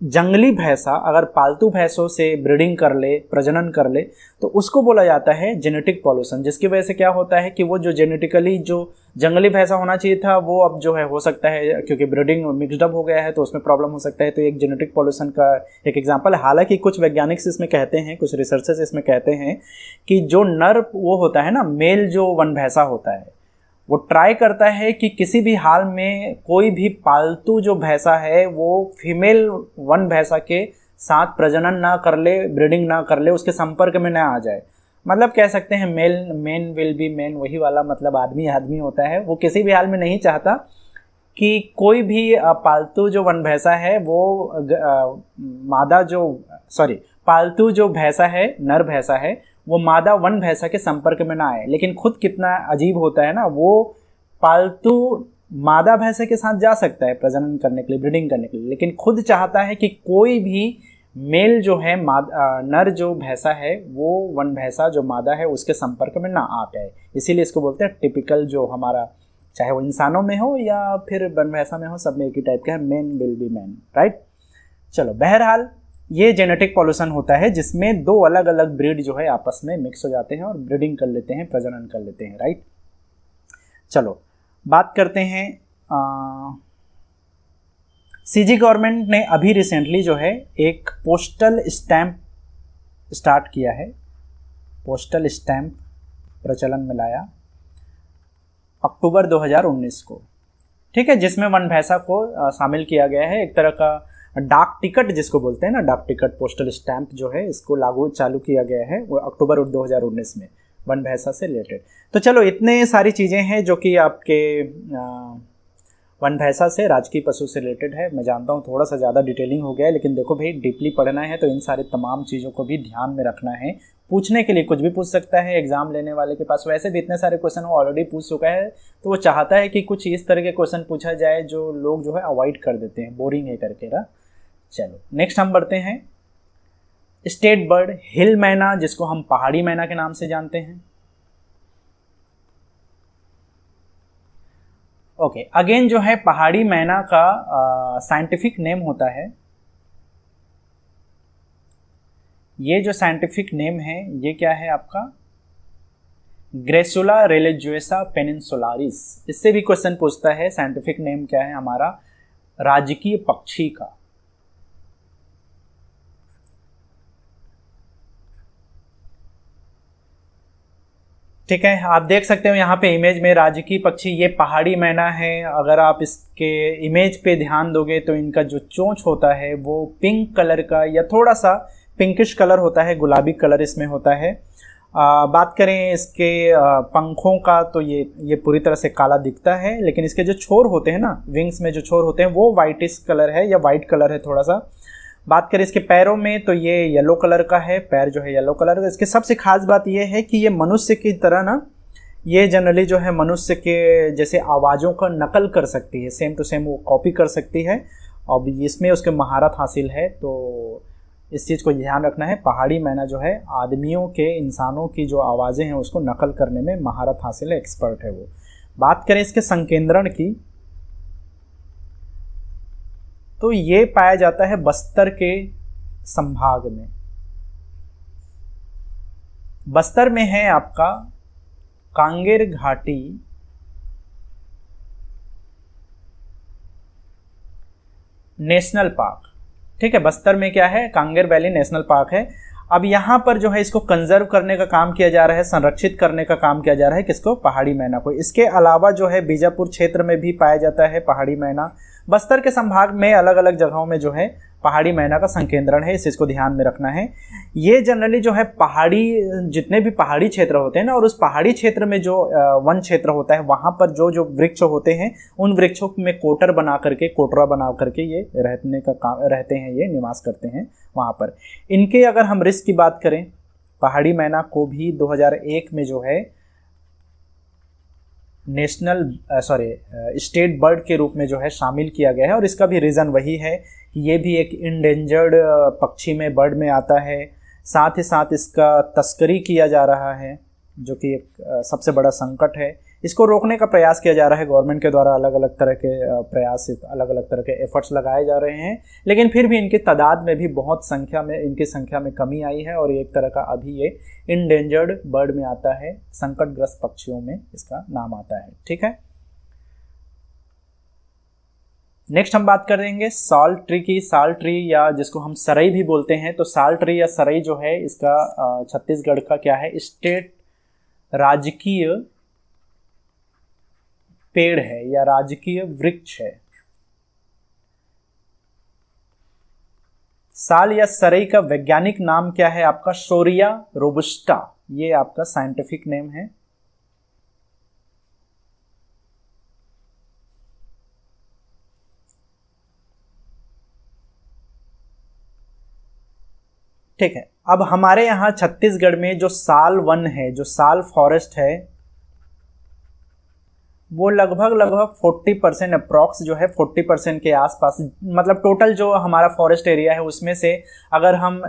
जंगली भैंसा अगर पालतू भैंसों से ब्रीडिंग कर ले, प्रजनन कर ले, तो उसको बोला जाता है जेनेटिक पॉल्यूशन। जिसकी वजह से क्या होता है कि वो जो जेनेटिकली जो जंगली भैंसा होना चाहिए था वो अब जो है हो सकता है, क्योंकि ब्रीडिंग मिक्सड अप हो गया है तो उसमें प्रॉब्लम हो सकता है। तो एक जेनेटिक पॉल्यूशन का एक एग्जांपल है। हालांकि कुछ वैज्ञानिक इसमें कहते हैं, कुछ रिसर्चर्स इसमें कहते हैं कि जो नर वो होता है ना, मेल जो वन भैंसा होता है, वो ट्राई करता है कि किसी भी हाल में कोई भी पालतू जो भैंसा है वो फीमेल वन भैंसा के साथ प्रजनन ना कर ले, ब्रीडिंग ना कर ले, उसके संपर्क में ना आ जाए। मतलब कह सकते हैं मेन विल बी मेन, वही वाला मतलब आदमी आदमी होता है। वो किसी भी हाल में नहीं चाहता कि कोई भी पालतू जो वन भैंसा है वो पालतू जो भैंसा है, नर भैंसा है, वो मादा वन भैंसा के संपर्क में ना आए। लेकिन खुद कितना अजीब होता है ना, वो पालतू मादा भैंसे के साथ जा सकता है प्रजनन करने के लिए, ब्रीडिंग करने के लिए, लेकिन खुद चाहता है कि कोई भी मेल जो है नर जो भैंसा है वो वन भैंसा जो मादा है उसके संपर्क में ना आ पाए। इसीलिए इसको बोलते हैं टिपिकल, जो हमारा चाहे वो इंसानों में हो या फिर वन भैंसा में हो, सब में एक ही टाइप का है, men will be man, right. चलो बहरहाल ये जेनेटिक पॉल्यूशन होता है जिसमें दो अलग अलग ब्रीड जो है आपस में मिक्स हो जाते हैं और ब्रीडिंग कर लेते हैं, प्रजनन कर लेते हैं, राइट। चलो बात करते हैं, सीजी गवर्नमेंट ने अभी रिसेंटली जो है एक पोस्टल स्टैंप स्टार्ट किया है, पोस्टल स्टैंप प्रचलन में लाया अक्टूबर 2019 को, ठीक है, जिसमें वन भैंसा को शामिल किया गया है। एक तरह का डाक टिकट जिसको बोलते हैं ना, डाक टिकट, पोस्टल स्टैंप जो है, इसको चालू किया गया है वो अक्टूबर 2019 में वन भैंसा से रिलेटेड। तो चलो इतने सारी चीज़ें हैं जो कि आपके वन भैंसा से, राजकीय पशु से रिलेटेड है। मैं जानता हूँ थोड़ा सा ज़्यादा डिटेलिंग हो गया है, लेकिन देखो भाई डीपली पढ़ना है तो इन सारे तमाम चीज़ों को भी ध्यान में रखना है। पूछने के लिए कुछ भी पूछ सकता है एग्जाम लेने वाले के पास, वैसे भी इतने सारे क्वेश्चन वो ऑलरेडी पूछ चुका है, तो वो चाहता है कि कुछ इस तरह के क्वेश्चन पूछा जाए जो लोग जो है अवॉइड कर देते हैं, बोरिंग है करके ना। चलो नेक्स्ट हम बढ़ते हैं, स्टेट बर्ड हिल मैना, जिसको हम पहाड़ी मैना के नाम से जानते हैं। ओके, अगेन जो है पहाड़ी मैना का साइंटिफिक नेम होता है, ये जो साइंटिफिक नेम है ये क्या है आपका, ग्रेसुला रिलीजियोसा पेनिनसुलारिस। इससे भी क्वेश्चन पूछता है साइंटिफिक नेम क्या है हमारा राजकीय पक्षी का। ठीक है, आप देख सकते हो यहाँ पे इमेज में राजकीय पक्षी ये पहाड़ी मैना है। अगर आप इसके इमेज पे ध्यान दोगे तो इनका जो चोंच होता है वो पिंक कलर का या थोड़ा सा पिंकिश कलर होता है, गुलाबी कलर इसमें होता है। बात करें इसके पंखों का तो ये पूरी तरह से काला दिखता है, लेकिन इसके जो छोर होते हैं ना, विंग्स में जो छोर होते हैं वो वाइटिश कलर है या वाइट कलर है थोड़ा सा। बात करें इसके पैरों में तो ये येलो कलर का है, पैर जो है येलो कलर का। इसके सबसे खास बात ये है कि ये मनुष्य की तरह ना, ये जनरली जो है मनुष्य के जैसे आवाज़ों का नकल कर सकती है, सेम टू सेम वो कॉपी कर सकती है। और इसमें उसके महारत हासिल है, तो इस चीज़ को ध्यान रखना है। पहाड़ी मैना जो है आदमियों के, इंसानों की जो आवाज़ें हैं उसको नकल करने में महारत हासिल है, एक्सपर्ट है वो। बात करें इसके संकेंद्रण की तो ये पाया जाता है बस्तर के संभाग में। बस्तर में है आपका कांगेर घाटी नेशनल पार्क। ठीक है, बस्तर में क्या है, कांगेर वैली नेशनल पार्क है। अब यहाँ पर जो है इसको कंजर्व करने का काम किया जा रहा है, संरक्षित करने का काम किया जा रहा है, किसको, पहाड़ी मैना को। इसके अलावा जो है बीजापुर क्षेत्र में भी पाया जाता है पहाड़ी मैना। बस्तर के संभाग में अलग अलग जगहों में जो है पहाड़ी मैना का संकेंद्रण है, इस चीज़ को ध्यान में रखना है। ये जनरली जो है पहाड़ी, जितने भी पहाड़ी क्षेत्र होते हैं ना, और उस पहाड़ी क्षेत्र में जो वन क्षेत्र होता है वहाँ पर जो जो वृक्ष होते हैं उन वृक्षों में कोटरा बना करके ये रहते हैं, ये निवास करते हैं वहाँ पर। इनके अगर हम रिस्क की बात करें, पहाड़ी मैना को भी 2001 में जो है स्टेट बर्ड के रूप में जो है शामिल किया गया है। और इसका भी रीज़न वही है कि ये भी एक इंडेंजर्ड पक्षी में, बर्ड में आता है। साथ ही साथ इसका तस्करी किया जा रहा है, जो कि एक सबसे बड़ा संकट है। इसको रोकने का प्रयास किया जा रहा है गवर्नमेंट के द्वारा, अलग अलग तरह के प्रयास, अलग अलग तरह के एफर्ट्स लगाए जा रहे हैं। लेकिन फिर भी इनकी तादाद में भी बहुत इनकी संख्या में कमी आई है, और एक तरह का अभी ये इंडेंजर्ड बर्ड में आता है, संकटग्रस्त पक्षियों में इसका नाम आता है। ठीक है, नेक्स्ट हम बात करेंगे साल ट्री की। साल ट्री या जिसको हम सरई भी बोलते हैं, तो साल ट्री या सरई जो है इसका छत्तीसगढ़ का क्या है, स्टेट राजकीय पेड़ है या राजकीय वृक्ष है। साल या सरई का वैज्ञानिक नाम क्या है आपका, शोरिया रोबस्टा, ये आपका साइंटिफिक नेम है। ठीक है, अब हमारे यहाँ छत्तीसगढ़ में जो साल वन है, जो साल फॉरेस्ट है, वो लगभग 40% अप्रॉक्स जो है 40% के आसपास, मतलब टोटल जो हमारा फॉरेस्ट एरिया है उसमें से अगर हम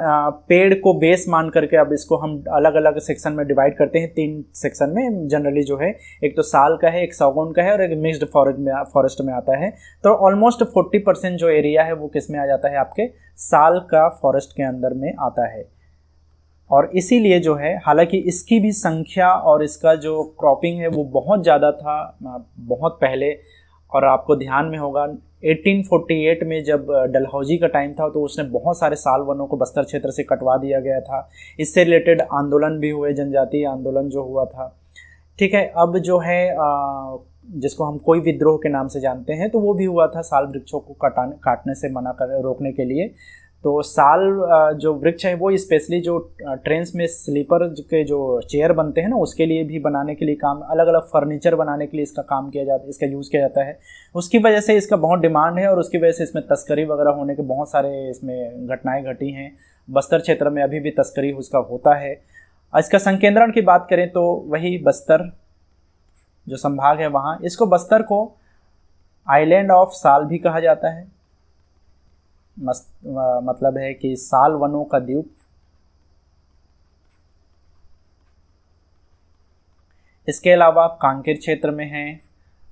पेड़ को बेस मान करके, अब इसको हम अलग अलग सेक्शन में डिवाइड करते हैं, 3 सेक्शन में जनरली जो है, एक तो साल का है, एक सागौन का है, और एक मिक्स्ड फॉरेस्ट में आता है। तो ऑलमोस्ट 40% जो एरिया है वो किस में आ जाता है, आपके साल का फॉरेस्ट के अंदर में आता है। और इसीलिए जो है, हालांकि इसकी भी संख्या और इसका जो क्रॉपिंग है वो बहुत ज़्यादा था बहुत पहले, और आपको ध्यान में होगा 1848 में जब डलहौजी का टाइम था तो उसने बहुत सारे साल वनों को बस्तर क्षेत्र से कटवा दिया गया था। इससे रिलेटेड आंदोलन भी हुए, जनजातीय आंदोलन जो हुआ था। ठीक है, अब जो है जिसको हम कोई विद्रोह के नाम से जानते हैं, तो वो भी हुआ था साल वृक्षों को काटने से रोकने के लिए। तो साल जो वृक्ष है वो स्पेशली जो ट्रेन्स में स्लीपर के जो चेयर बनते हैं ना, उसके लिए भी बनाने के लिए काम, अलग अलग फर्नीचर बनाने के लिए इसका काम किया जाता है, इसका यूज़ किया जाता है। उसकी वजह से इसका बहुत डिमांड है, और उसकी वजह से इसमें तस्करी वगैरह होने के बहुत सारे इसमें घटनाएं घटी हैं। बस्तर क्षेत्र में अभी भी तस्करी उसका होता है। इसका संकेंद्रण की बात करें तो वही बस्तर जो संभाग है वहाँ, इसको बस्तर को आइलैंड ऑफ साल भी कहा जाता है। मतलब है कि साल वनों का द्वीप। इसके अलावा कांकेर क्षेत्र में है,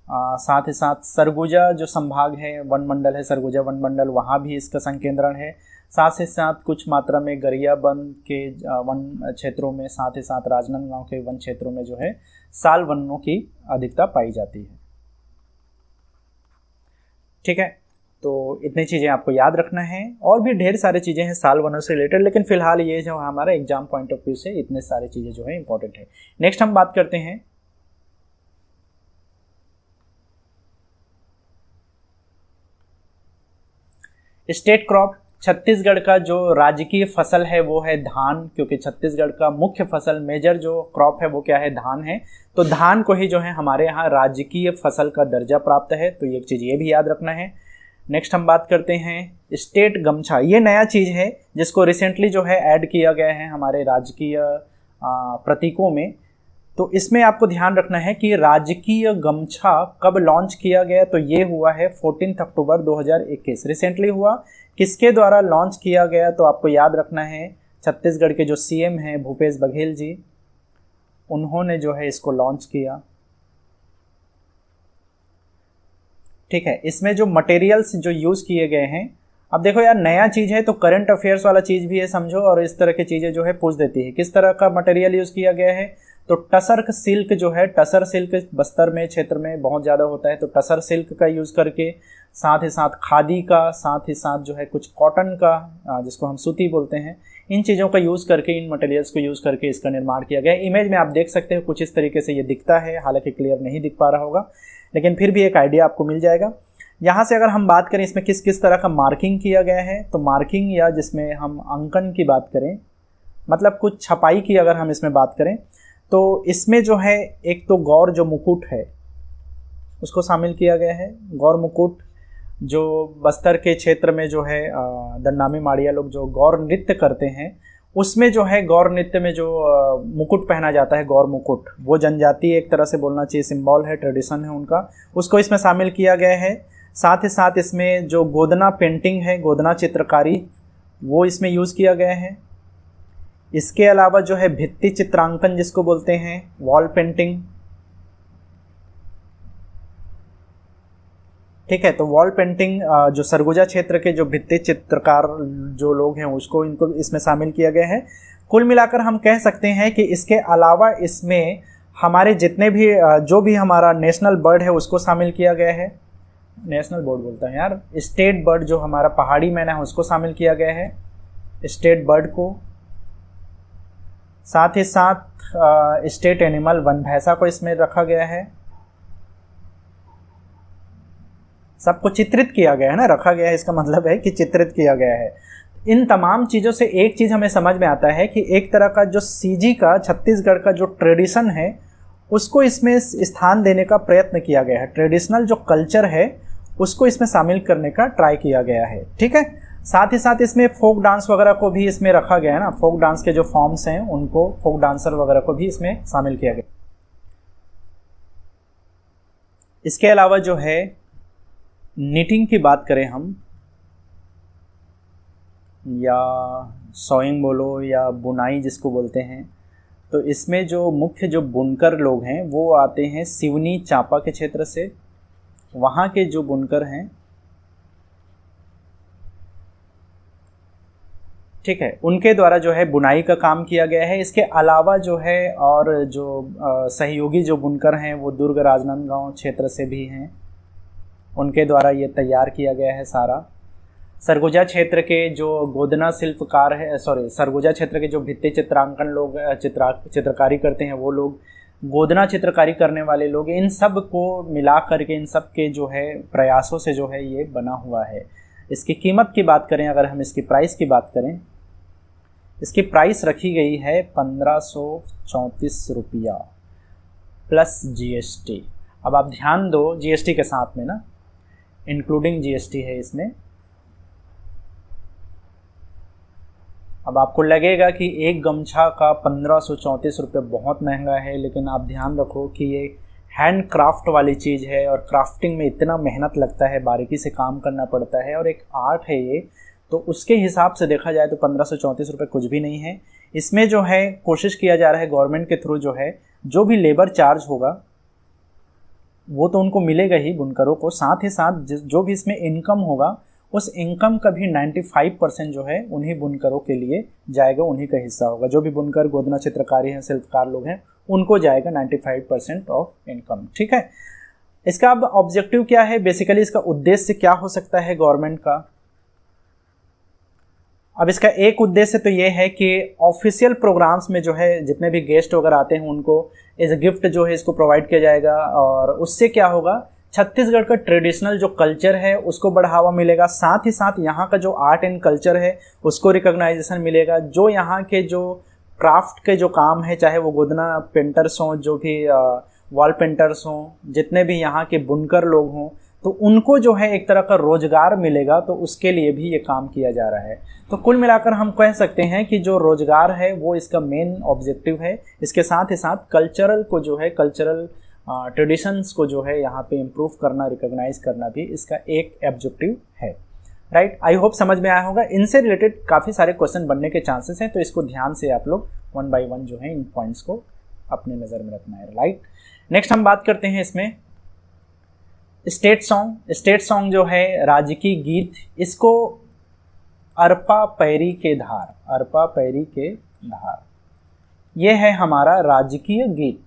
साथ ही साथ सरगुजा जो संभाग है, वन मंडल है, सरगुजा वन मंडल, वहाँ भी इसका संकेंद्रण है। साथ ही साथ कुछ मात्रा में गरियाबंद के वन क्षेत्रों में, साथ ही साथ राजनांदगांव के वन क्षेत्रों में जो है साल वनों की अधिकता पाई जाती है। ठीक है, तो इतनी चीज़ें आपको याद रखना है, और भी ढेर सारी चीज़ें हैं साल 1 से रिलेटेड, लेकिन फिलहाल ये जो हमारा एग्जाम पॉइंट ऑफ व्यू से इतने सारी चीज़ें जो है इंपॉर्टेंट है। नेक्स्ट हम बात करते हैं स्टेट क्रॉप। छत्तीसगढ़ का जो राजकीय फसल है वो है धान, क्योंकि छत्तीसगढ़ का मुख्य फसल मेजर जो क्रॉप है वो क्या है, धान है। तो धान को ही जो है हमारे यहाँ राजकीय फसल का दर्जा प्राप्त है, तो ये एक चीज़ ये भी याद रखना है। नेक्स्ट हम बात करते हैं स्टेट गमछा। ये नया चीज़ है जिसको रिसेंटली जो है ऐड किया गया है हमारे राजकीय प्रतीकों में। तो इसमें आपको ध्यान रखना है कि राजकीय गमछा कब लॉन्च किया गया, तो ये हुआ है 14 अक्टूबर 2021, रिसेंटली हुआ। किसके द्वारा लॉन्च किया गया, तो आपको याद रखना है छत्तीसगढ़ के जो सीएम हैं भूपेश बघेल जी, उन्होंने जो है इसको लॉन्च किया। ठीक है, इसमें जो मटेरियल्स जो यूज़ किए गए हैं, अब देखो यार नया चीज़ है तो करंट अफेयर्स वाला चीज़ भी है समझो, और इस तरह की चीज़ें जो है पूछ देती है। किस तरह का मटेरियल यूज़ किया गया है, तो टसर सिल्क जो है, टसर सिल्क बस्तर में क्षेत्र में बहुत ज़्यादा होता है, तो टसर सिल्क का यूज़ करके, साथ ही साथ खादी का, साथ ही साथ जो है कुछ कॉटन का जिसको हम सूती बोलते हैं, इन चीज़ों का यूज़ करके, इन मटेरियल्स को यूज़ करके इसका निर्माण किया गया है। इमेज में आप देख सकते हो कुछ इस तरीके से ये दिखता है, हालांकि क्लियर नहीं दिख पा रहा होगा, लेकिन फिर भी एक आइडिया आपको मिल जाएगा। यहाँ से अगर हम बात करें इसमें किस किस तरह का मार्किंग किया गया है, तो मार्किंग या जिसमें हम अंकन की बात करें, मतलब कुछ छपाई की अगर हम इसमें बात करें, तो इसमें जो है एक तो गौर जो मुकुट है उसको शामिल किया गया है। गौर मुकुट जो बस्तर के क्षेत्र में जो है दंडामी माड़िया लोग जो गौर नृत्य करते हैं, उसमें जो है गौर नृत्य में जो मुकुट पहना जाता है, गौर मुकुट, वो जनजाति एक तरह से बोलना चाहिए, सिंबल है, ट्रेडिशन है उनका, उसको इसमें शामिल किया गया है। साथ ही साथ इसमें जो गोदना पेंटिंग है, गोदना चित्रकारी, वो इसमें यूज़ किया गया है। इसके अलावा जो है भित्ति चित्रांकन जिसको बोलते हैं, वॉल पेंटिंग, ठीक है, तो वॉल पेंटिंग जो सरगुजा क्षेत्र के जो भित्ति चित्रकार जो लोग हैं उसको इनको इसमें शामिल किया गया है। कुल मिलाकर हम कह सकते हैं कि इसके अलावा इसमें हमारे जितने भी जो भी हमारा नेशनल बर्ड है उसको शामिल किया गया है, नेशनल बर्ड बोलता है यार, स्टेट बर्ड जो हमारा पहाड़ी मैना है उसको शामिल किया गया है, स्टेट बर्ड को। साथ ही साथ स्टेट एनिमल वन भैंसा को इसमें रखा गया है। सबको चित्रित किया गया है ना, रखा गया है इसका मतलब है कि चित्रित किया गया है। इन तमाम चीज़ों से एक चीज़ हमें समझ में आता है कि एक तरह का जो सीजी का छत्तीसगढ़ का जो ट्रेडिशन है उसको इसमें स्थान देने का प्रयत्न किया गया है, ट्रेडिशनल जो कल्चर है उसको इसमें शामिल करने का ट्राई किया गया है। ठीक है, साथ ही साथ इसमें फोक डांस वगैरह को भी इसमें रखा गया है ना, फोक डांस के जो फॉर्म्स हैं उनको, फोक डांसर वगैरह को भी इसमें शामिल किया गया। इसके अलावा जो है निटिंग की बात करें हम, या सॉइंग बोलो या बुनाई जिसको बोलते हैं, तो इसमें जो मुख्य जो बुनकर लोग हैं वो आते हैं सिवनी चांपा के क्षेत्र से। वहाँ के जो बुनकर हैं, ठीक है, उनके द्वारा जो है बुनाई का काम किया गया है। इसके अलावा जो है और जो सहयोगी जो बुनकर हैं वो दुर्ग राजनांदगांव क्षेत्र से भी हैं, उनके द्वारा ये तैयार किया गया है सारा। सरगुजा क्षेत्र के जो गोदना शिल्पकार है, सरगुजा क्षेत्र के जो भित्ति चित्रांकन लोग चित्रकारी करते हैं वो लोग, गोदना चित्रकारी करने वाले लोग, इन सब को मिला करके इन सब के जो है प्रयासों से जो है ये बना हुआ है। इसकी कीमत की बात करें, अगर हम इसकी प्राइस की बात करें, इसकी प्राइस रखी गई है 1534 रुपया प्लस जीएसटी। अब आप ध्यान दो, जीएसटी के साथ में ना, इंक्लूडिंग जीएसटी है इसमें। अब आपको लगेगा कि एक गमछा का 1534 रुपये बहुत महंगा है, लेकिन आप ध्यान रखो कि ये हैंड क्राफ्ट वाली चीज़ है और क्राफ्टिंग में इतना मेहनत लगता है, बारीकी से काम करना पड़ता है और एक आर्ट है ये, तो उसके हिसाब से देखा जाए तो 1534 रुपये कुछ भी नहीं है। इसमें जो है कोशिश किया जा रहा है गवर्नमेंट के थ्रू जो है जो भी लेबर चार्ज होगा वो तो उनको मिलेगा ही बुनकरों को, साथ ही साथ जो भी इसमें इनकम होगा उस इनकम का भी 95% जो है उन्हीं बुनकरों के लिए जाएगा, उन्हीं का हिस्सा होगा। जो भी बुनकर गोदना चित्रकारी हैं, शिल्पकार लोग हैं, उनको जाएगा 95% ऑफ इनकम। ठीक है, इसका अब ऑब्जेक्टिव क्या है, बेसिकली इसका उद्देश्य क्या हो सकता है गवर्नमेंट का। अब इसका एक उद्देश्य तो ये है कि ऑफिशियल प्रोग्राम्स में जो है जितने भी गेस्ट वगैरह आते हैं उनको एज ए गिफ्ट जो है इसको प्रोवाइड किया जाएगा, और उससे क्या होगा, छत्तीसगढ़ का ट्रेडिशनल जो कल्चर है उसको बढ़ावा मिलेगा, साथ ही साथ यहाँ का जो आर्ट एंड कल्चर है उसको रिकॉग्नाइजेशन मिलेगा। जो यहाँ के जो क्राफ्ट के जो काम है, चाहे वो गोदना पेंटर्स हों, जो भी वॉल पेंटर्स हों, जितने भी यहाँ के बुनकर लोग हों, तो उनको जो है एक तरह का रोजगार मिलेगा, तो उसके लिए भी ये काम किया जा रहा है। तो कुल मिलाकर हम कह सकते हैं कि जो रोजगार है वो इसका मेन ऑब्जेक्टिव है। इसके साथ ही साथ कल्चरल को जो है, कल्चरल ट्रेडिशंस को जो है यहाँ पे इम्प्रूव करना, रिकॉग्नाइज करना भी इसका एक ऑब्जेक्टिव है। राइट, आई होप समझ में आया होगा। इनसे रिलेटेड काफ़ी सारे क्वेश्चन बनने के चांसेस हैं, तो इसको ध्यान से आप लोग 1 बाय 1 जो है इन पॉइंट्स को अपने नज़र में रखना है। राइट, नेक्स्ट हम बात करते हैं इसमें स्टेट सॉन्ग। स्टेट सॉन्ग जो है राजकीय गीत, इसको अरपा पैरी के धार, अरपा पैरी के धार, ये है हमारा राजकीय गीत।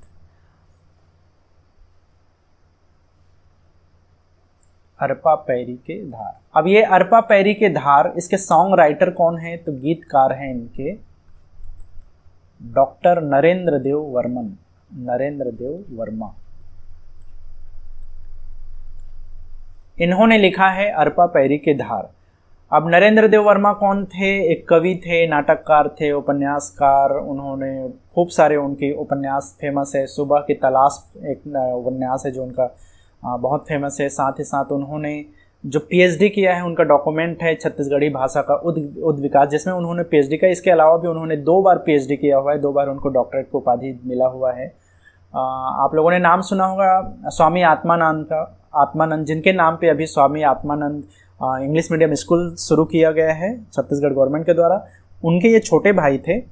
अरपा पैरी के धार। अब ये अरपा पैरी के धार, इसके सॉन्ग राइटर कौन है, तो गीतकार हैं इनके डॉक्टर नरेंद्र देव वर्मन, नरेंद्र देव वर्मा। इन्होंने लिखा है अरपा पैरी के धार। अब नरेंद्र देव वर्मा कौन थे, एक कवि थे, नाटककार थे, उपन्यासकार। उन्होंने खूब सारे उनके उपन्यास फेमस है। सुबह की तलाश एक उपन्यास है जो उनका बहुत फेमस है। साथ ही साथ उन्होंने जो पीएचडी किया है, उनका डॉक्यूमेंट है छत्तीसगढ़ी भाषा का उद विकास, जिसमें उन्होंने पीएचडी का, इसके अलावा भी उन्होंने 2 बार पीएचडी किया हुआ है, 2 बार उनको डॉक्टरेट की उपाधि मिला हुआ है। आप लोगों ने नाम सुना होगा स्वामी आत्मानंद का, आत्मानंद, जिनके नाम पे अभी Swami Atmanand English medium school शुरू किया गया है छत्तीसगढ़ गवर्नमेंट के द्वारा। उनके ये छोटे भाई थे।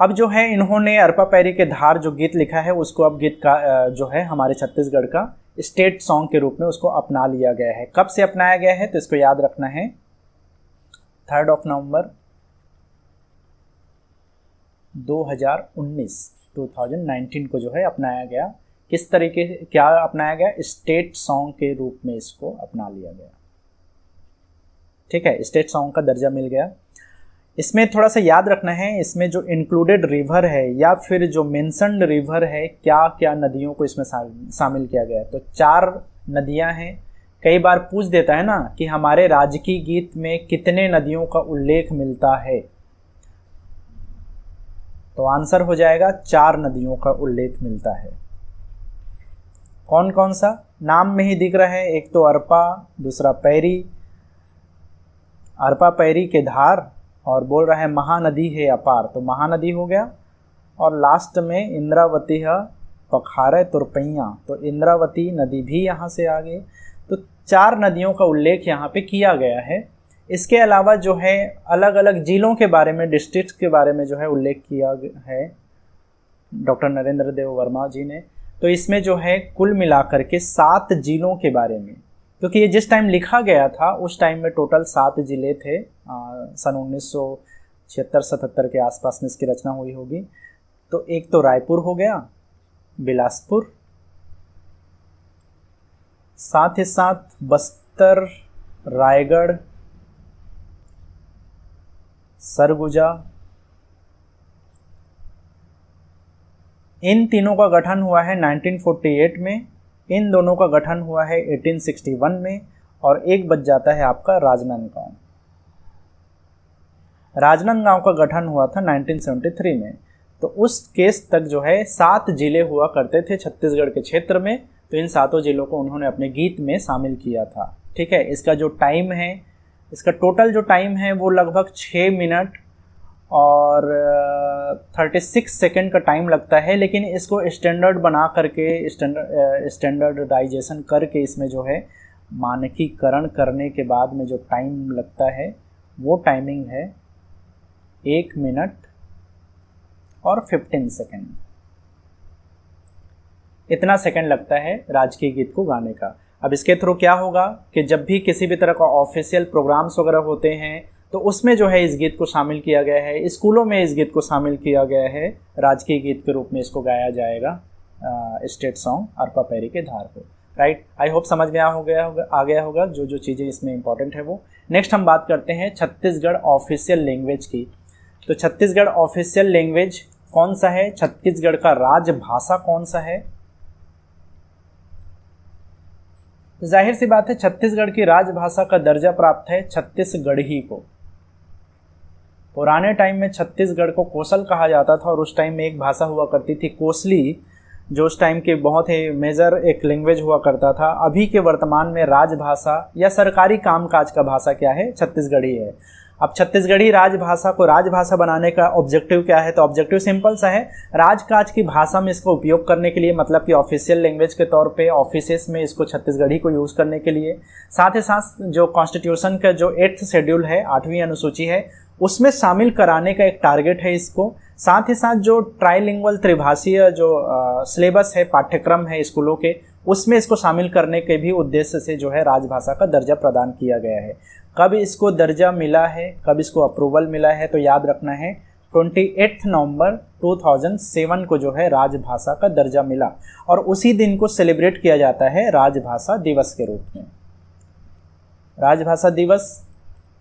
अब जो है इन्होंने अरपा पैरी के धार जो गीत लिखा है उसको अब गीत का जो है हमारे छत्तीसगढ़ का स्टेट सॉन्ग के रूप में उसको अपना लिया गया है। कब से अपनाया गया है, तो इसको याद रखना है 3 नवंबर 2019 को जो है अपनाया गया। किस तरीके से क्या अपनाया गया, स्टेट सॉन्ग के रूप में इसको अपना लिया गया। ठीक है, स्टेट सॉन्ग का दर्जा मिल गया। इसमें थोड़ा सा याद रखना है, इसमें जो इंक्लूडेड रिवर है या फिर जो मेंशन्ड रिवर है, क्या क्या नदियों को इसमें शामिल किया गया है। तो 4 नदियां हैं। कई बार पूछ देता है ना कि हमारे राजकीय गीत में कितने नदियों का उल्लेख मिलता है, तो आंसर हो जाएगा 4 नदियों का उल्लेख मिलता है। कौन कौन सा, नाम में ही दिख रहा है, एक तो अरपा, दूसरा पैरी, अरपा पैरी के धार, और बोल रहा है महानदी है अपार, तो महानदी हो गया। और लास्ट में इंद्रावती है पखारे तुरपैया, तो इंद्रावती नदी भी यहाँ से आ गई। तो 4 नदियों का उल्लेख यहाँ पे किया गया है। इसके अलावा जो है अलग अलग जिलों के बारे में, डिस्ट्रिक्ट के बारे में जो है उल्लेख किया है डॉक्टर नरेंद्र देव वर्मा जी ने। तो इसमें जो है कुल मिलाकर के 7 जिलों के बारे में, क्योंकि ये जिस टाइम लिखा गया था उस टाइम में टोटल 7 जिले थे। सन 1976-77 के आसपास में इसकी रचना हुई होगी। तो एक तो रायपुर हो गया, बिलासपुर, साथ ही साथ बस्तर, रायगढ़, सरगुजा, इन तीनों का गठन हुआ है 1948 में। इन दोनों का गठन हुआ है 1861 में। और एक बच जाता है आपका राजनांदगांव। राजनांदगांव का गठन हुआ था 1973 में। तो उस केस तक जो है 7 जिले हुआ करते थे छत्तीसगढ़ के क्षेत्र में। तो इन 7 जिलों को उन्होंने अपने गीत में शामिल किया था। ठीक है, इसका जो टाइम है, इसका टोटल जो टाइम है वो लगभग 6 मिनट और 36 सेकंड का टाइम लगता है। लेकिन इसको स्टैंडर्ड बना करके, स्टैंडर्डाइजेशन करके इसमें जो है मानकीकरण करने के बाद में जो टाइम लगता है वो टाइमिंग है 1 मिनट और 15 सेकंड। इतना सेकंड लगता है राजकीय गीत को गाने का। अब इसके थ्रू क्या होगा कि जब भी किसी भी तरह का ऑफिशियल प्रोग्राम्स वगैरह होते हैं तो उसमें जो है इस गीत को शामिल किया गया है। स्कूलों में इस गीत को शामिल किया गया है, राजकीय गीत के रूप में इसको गाया जाएगा, स्टेट सॉन्ग अरपा पैरी के धार को। राइट। आई होप समझ में आ गया होगा जो जो चीज़ें इसमें इंपॉर्टेंट है वो। नेक्स्ट हम बात करते हैं छत्तीसगढ़ ऑफिशियल लैंग्वेज की। तो छत्तीसगढ़ ऑफिशियल लैंग्वेज कौन सा है, छत्तीसगढ़ का राजभाषा कौन सा है। जाहिर सी बात है छत्तीसगढ़ की राजभाषा का दर्जा प्राप्त है छत्तीसगढ़ी को। पुराने टाइम में छत्तीसगढ़ को कोसल कहा जाता था और उस टाइम में एक भाषा हुआ करती थी कोसली, जो उस टाइम के बहुत ही मेजर एक लैंग्वेज हुआ करता था। अभी के वर्तमान में राजभाषा या सरकारी कामकाज का भाषा क्या है, छत्तीसगढ़ी है। अब छत्तीसगढ़ी राजभाषा को राजभाषा बनाने का ऑब्जेक्टिव क्या है, तो ऑब्जेक्टिव सिंपल सा है, राजकाज की भाषा में इसको उपयोग करने के लिए, मतलब कि ऑफिशियल लैंग्वेज के तौर पे ऑफिसेस में इसको छत्तीसगढ़ी को यूज़ करने के लिए। साथ ही साथ जो कॉन्स्टिट्यूशन का जो 8th शेड्यूल है, 8वीं अनुसूची है, उसमें शामिल कराने का एक टारगेट है इसको। साथ ही साथ जो ट्राइलिंगुअल त्रिभाषीय जो सिलेबस है, पाठ्यक्रम है स्कूलों के, उसमें इसको शामिल करने के भी उद्देश्य से जो है राजभाषा का दर्जा प्रदान किया गया है। कब इसको दर्जा मिला है, कब इसको अप्रूवल मिला है, तो याद रखना है 28 नवंबर 2007 को जो है राजभाषा का दर्जा मिला और उसी दिन को सेलिब्रेट किया जाता है राजभाषा दिवस के रूप में। राजभाषा दिवस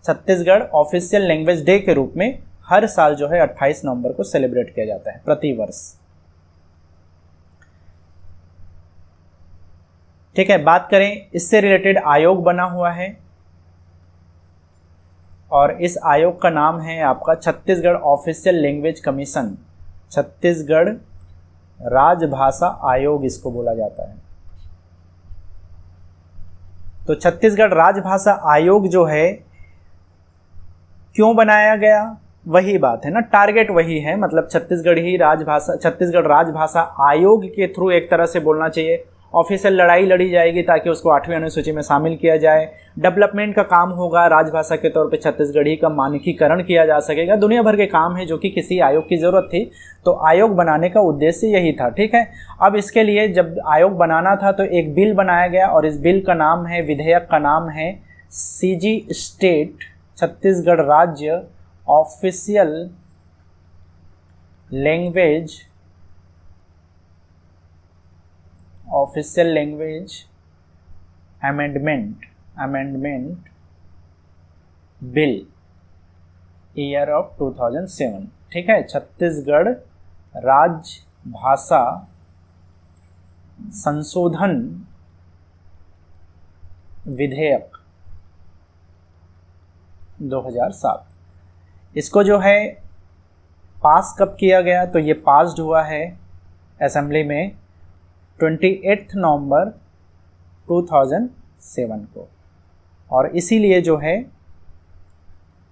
छत्तीसगढ़ ऑफिशियल लैंग्वेज डे के रूप में हर साल जो है 28 नवंबर को सेलिब्रेट किया जाता है प्रति वर्ष। ठीक है, बात करें इससे रिलेटेड आयोग बना हुआ है और इस आयोग का नाम है आपका Chhattisgarh official language commission. Chhattisgarh राजभाषा आयोग इसको बोला जाता है। तो छत्तीसगढ़ राजभाषा आयोग जो है क्यों बनाया गया, वही बात है ना, टारगेट वही है, मतलब छत्तीसगढ़ राजभाषा आयोग के थ्रू एक तरह से बोलना चाहिए ऑफिशियल लड़ाई लड़ी जाएगी ताकि उसको 8वीं अनुसूची में शामिल किया जाए। डेवलपमेंट का काम होगा, राजभाषा के तौर पे छत्तीसगढ़ी का मानकीकरण किया जा सकेगा। दुनिया भर के काम है जो कि किसी आयोग की ज़रूरत थी, तो आयोग बनाने का उद्देश्य यही था। ठीक है, अब इसके लिए जब आयोग बनाना था तो एक बिल बनाया गया और इस बिल का नाम है, विधेयक का नाम है CG स्टेट छत्तीसगढ़ राज्य official language amendment bill year of 2007। ठीक है, छत्तीसगढ़ राजभाषा संशोधन विधेयक 2007। इसको जो है पास कब किया गया, तो ये पास्ड हुआ है असेंबली में 28 नवंबर 2007 को और इसीलिए जो है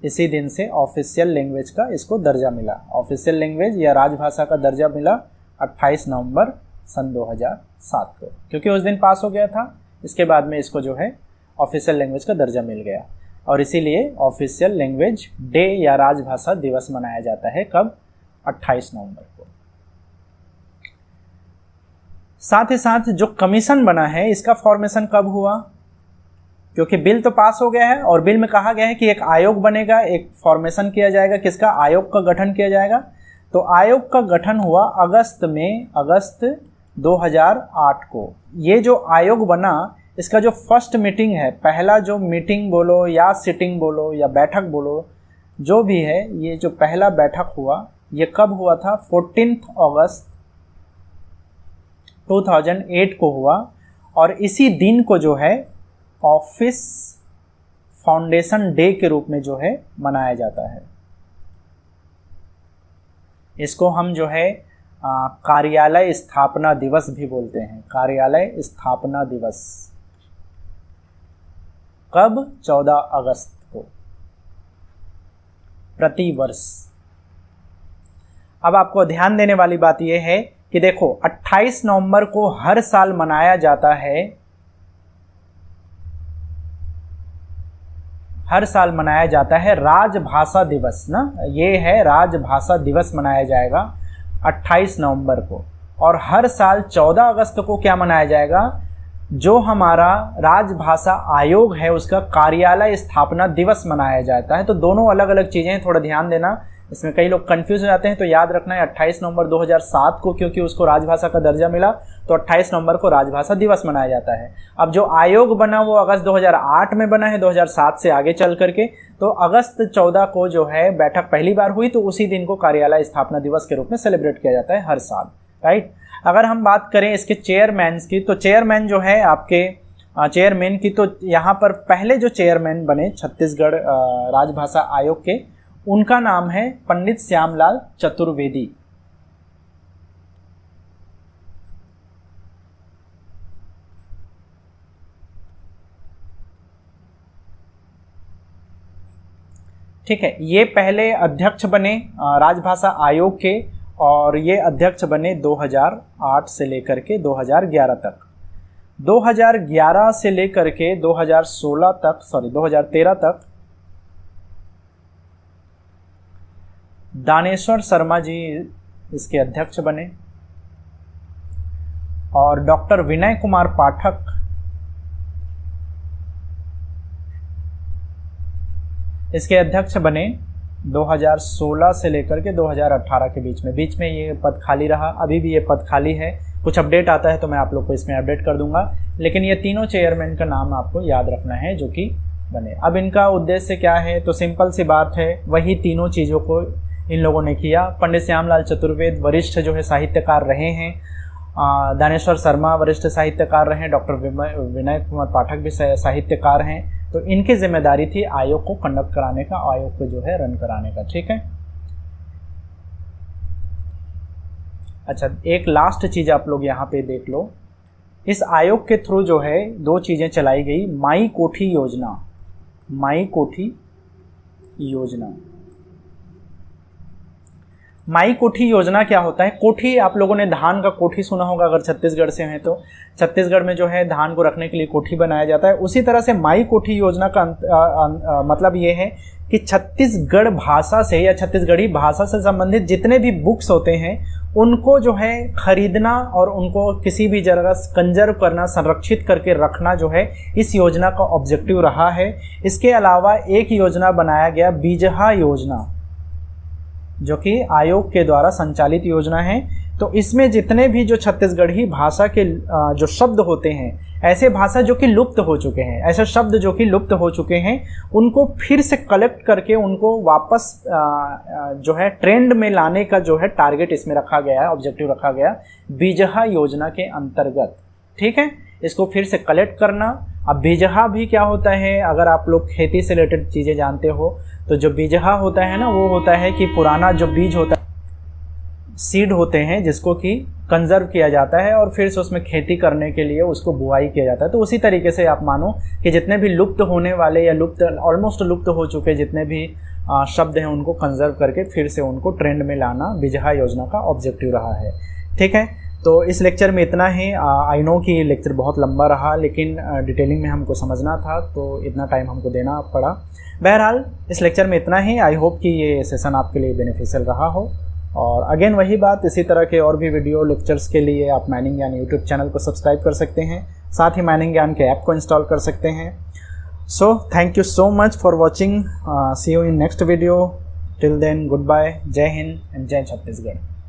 इसी दिन से ऑफिशियल लैंग्वेज का इसको दर्जा मिला। ऑफिशियल लैंग्वेज या राजभाषा का दर्जा मिला 28 नवंबर सन 2007 को, क्योंकि उस दिन पास हो गया था। इसके बाद में इसको जो है ऑफिशियल लैंग्वेज का दर्जा मिल गया और इसीलिए ऑफिशियल लैंग्वेज डे या राजभाषा दिवस मनाया जाता है। कब, 28 नवंबर को। साथ ही साथ जो कमीशन बना है इसका फॉर्मेशन कब हुआ, क्योंकि बिल तो पास हो गया है और बिल में कहा गया है कि एक आयोग बनेगा, एक फॉर्मेशन किया जाएगा। किसका, आयोग का गठन किया जाएगा। तो आयोग का गठन हुआ अगस्त 2008 को। ये जो आयोग बना इसका जो फर्स्ट मीटिंग है, पहला जो मीटिंग बोलो या सिटिंग बोलो या बैठक बोलो, जो भी है, ये जो पहला बैठक हुआ ये कब हुआ था, 14 अगस्त 2008 को हुआ और इसी दिन को जो है ऑफिस फाउंडेशन डे के रूप में जो है मनाया जाता है। इसको हम जो है कार्यालय स्थापना दिवस भी बोलते हैं। कार्यालय स्थापना दिवस कब, 14 अगस्त को प्रति वर्ष। अब आपको ध्यान देने वाली बात यह है कि देखो 28 नवंबर को हर साल मनाया जाता है, हर साल मनाया जाता है राजभाषा दिवस ना, ये है राजभाषा दिवस मनाया जाएगा 28 नवंबर को। और हर साल 14 अगस्त को क्या मनाया जाएगा, जो हमारा राजभाषा आयोग है उसका कार्यालय स्थापना दिवस मनाया जाता है। तो दोनों अलग अलग चीज़ें हैं, थोड़ा ध्यान देना। इसमें कई लोग कंफ्यूज हो जाते हैं, तो याद रखना है 28 नवंबर 2007 को, क्योंकि उसको राजभाषा का दर्जा मिला, तो 28 नवंबर को राजभाषा दिवस मनाया जाता है। अब जो आयोग बना वो अगस्त 2008 में बना है, 2007 से आगे चल करके। तो अगस्त 14 को जो है बैठक पहली बार हुई, तो उसी दिन को कार्यालय स्थापना दिवस के रूप में सेलिब्रेट किया जाता है हर साल, राइट। अगर हम बात करें इसके चेयरमैन की, तो चेयरमैन जो है आपके चेयरमैन की, तो यहाँ पर पहले जो चेयरमैन बने छत्तीसगढ़ राजभाषा आयोग के, उनका नाम है पंडित श्यामलाल चतुर्वेदी। ठीक है, ये पहले अध्यक्ष बने राजभाषा आयोग के, और ये अध्यक्ष बने 2008 से लेकर के 2011 तक। 2011 से लेकर के 2013 तक दानेश्वर शर्मा जी इसके अध्यक्ष बने, और डॉक्टर विनय कुमार पाठक इसके अध्यक्ष बने 2016 से लेकर के 2018 के बीच में ये पद खाली रहा। अभी भी ये पद खाली है, कुछ अपडेट आता है तो मैं आप लोग को इसमें अपडेट कर दूंगा, लेकिन ये तीनों चेयरमैन का नाम आपको याद रखना है जो कि बने। अब इनका उद्देश्य क्या है, तो सिंपल सी बात है, वही तीनों चीज़ों को इन लोगों ने किया। पंडित श्यामलाल चतुर्वेदी वरिष्ठ जो है साहित्यकार रहे हैं, दानेश्वर शर्मा वरिष्ठ साहित्यकार रहे हैं, डॉक्टर विनय कुमार पाठक भी साहित्यकार हैं। तो इनकी जिम्मेदारी थी आयोग को कंडक्ट कराने का, आयोग को जो है रन कराने का, ठीक है। अच्छा, एक लास्ट चीज़ आप लोग यहाँ पे देख लो, इस आयोग के थ्रू जो है 2 चीज़ें चलाई गई। माई कोठी योजना, माई कोठी योजना। माई कोठी योजना क्या होता है? कोठी, आप लोगों ने धान का कोठी सुना होगा अगर छत्तीसगढ़ से हैं तो। छत्तीसगढ़ में जो है धान को रखने के लिए कोठी बनाया जाता है। उसी तरह से माई कोठी योजना का मतलब ये है कि छत्तीसगढ़ भाषा से या छत्तीसगढ़ी भाषा से संबंधित जितने भी बुक्स होते हैं उनको जो है खरीदना और उनको किसी भी जगह कंजर्व करना, संरक्षित करके रखना जो है इस योजना का ऑब्जेक्टिव रहा है। इसके अलावा एक योजना बनाया गया, बीजहा योजना, जो कि आयोग के द्वारा संचालित योजना है। तो इसमें जितने भी जो छत्तीसगढ़ी भाषा के जो शब्द होते हैं, ऐसे भाषा जो कि लुप्त हो चुके हैं, ऐसे शब्द जो कि लुप्त हो चुके हैं, उनको फिर से कलेक्ट करके उनको वापस जो है ट्रेंड में लाने का जो है टारगेट इसमें रखा गया है, ऑब्जेक्टिव रखा गया बीजहा योजना के अंतर्गत, ठीक है। इसको फिर से कलेक्ट करना। अब बीजहा भी क्या होता है, अगर आप लोग खेती से रिलेटेड चीज़ें जानते हो तो जो बीजहा होता है ना, वो होता है कि पुराना जो बीज होता है, सीड होते हैं जिसको कि कंजर्व किया जाता है और फिर से उसमें खेती करने के लिए उसको बुआई किया जाता है। तो उसी तरीके से आप मानो कि जितने भी लुप्त होने वाले या लुप्त, ऑलमोस्ट लुप्त हो चुके जितने भी शब्द हैं उनको कंजर्व करके फिर से उनको ट्रेंड में लाना बीजहा योजना का ऑब्जेक्टिव रहा है, ठीक है। तो इस लेक्चर में इतना ही। आई नो कि ये लेक्चर बहुत लंबा रहा, लेकिन डिटेलिंग में हमको समझना था तो इतना टाइम हमको देना पड़ा। बहरहाल इस लेक्चर में इतना ही। आई होप कि ये सेशन आपके लिए बेनिफिशियल रहा हो। और अगेन वही बात, इसी तरह के और भी वीडियो लेक्चर्स के लिए आप माइनिंग ज्ञान यूट्यूब चैनल को सब्सक्राइब कर सकते हैं, साथ ही माइनिंग ज्ञान के ऐप को इंस्टॉल कर सकते हैं। So thank you so much for watching. See you in next video. Till then, good bye, Jai Hind and जय छत्तीसगढ़।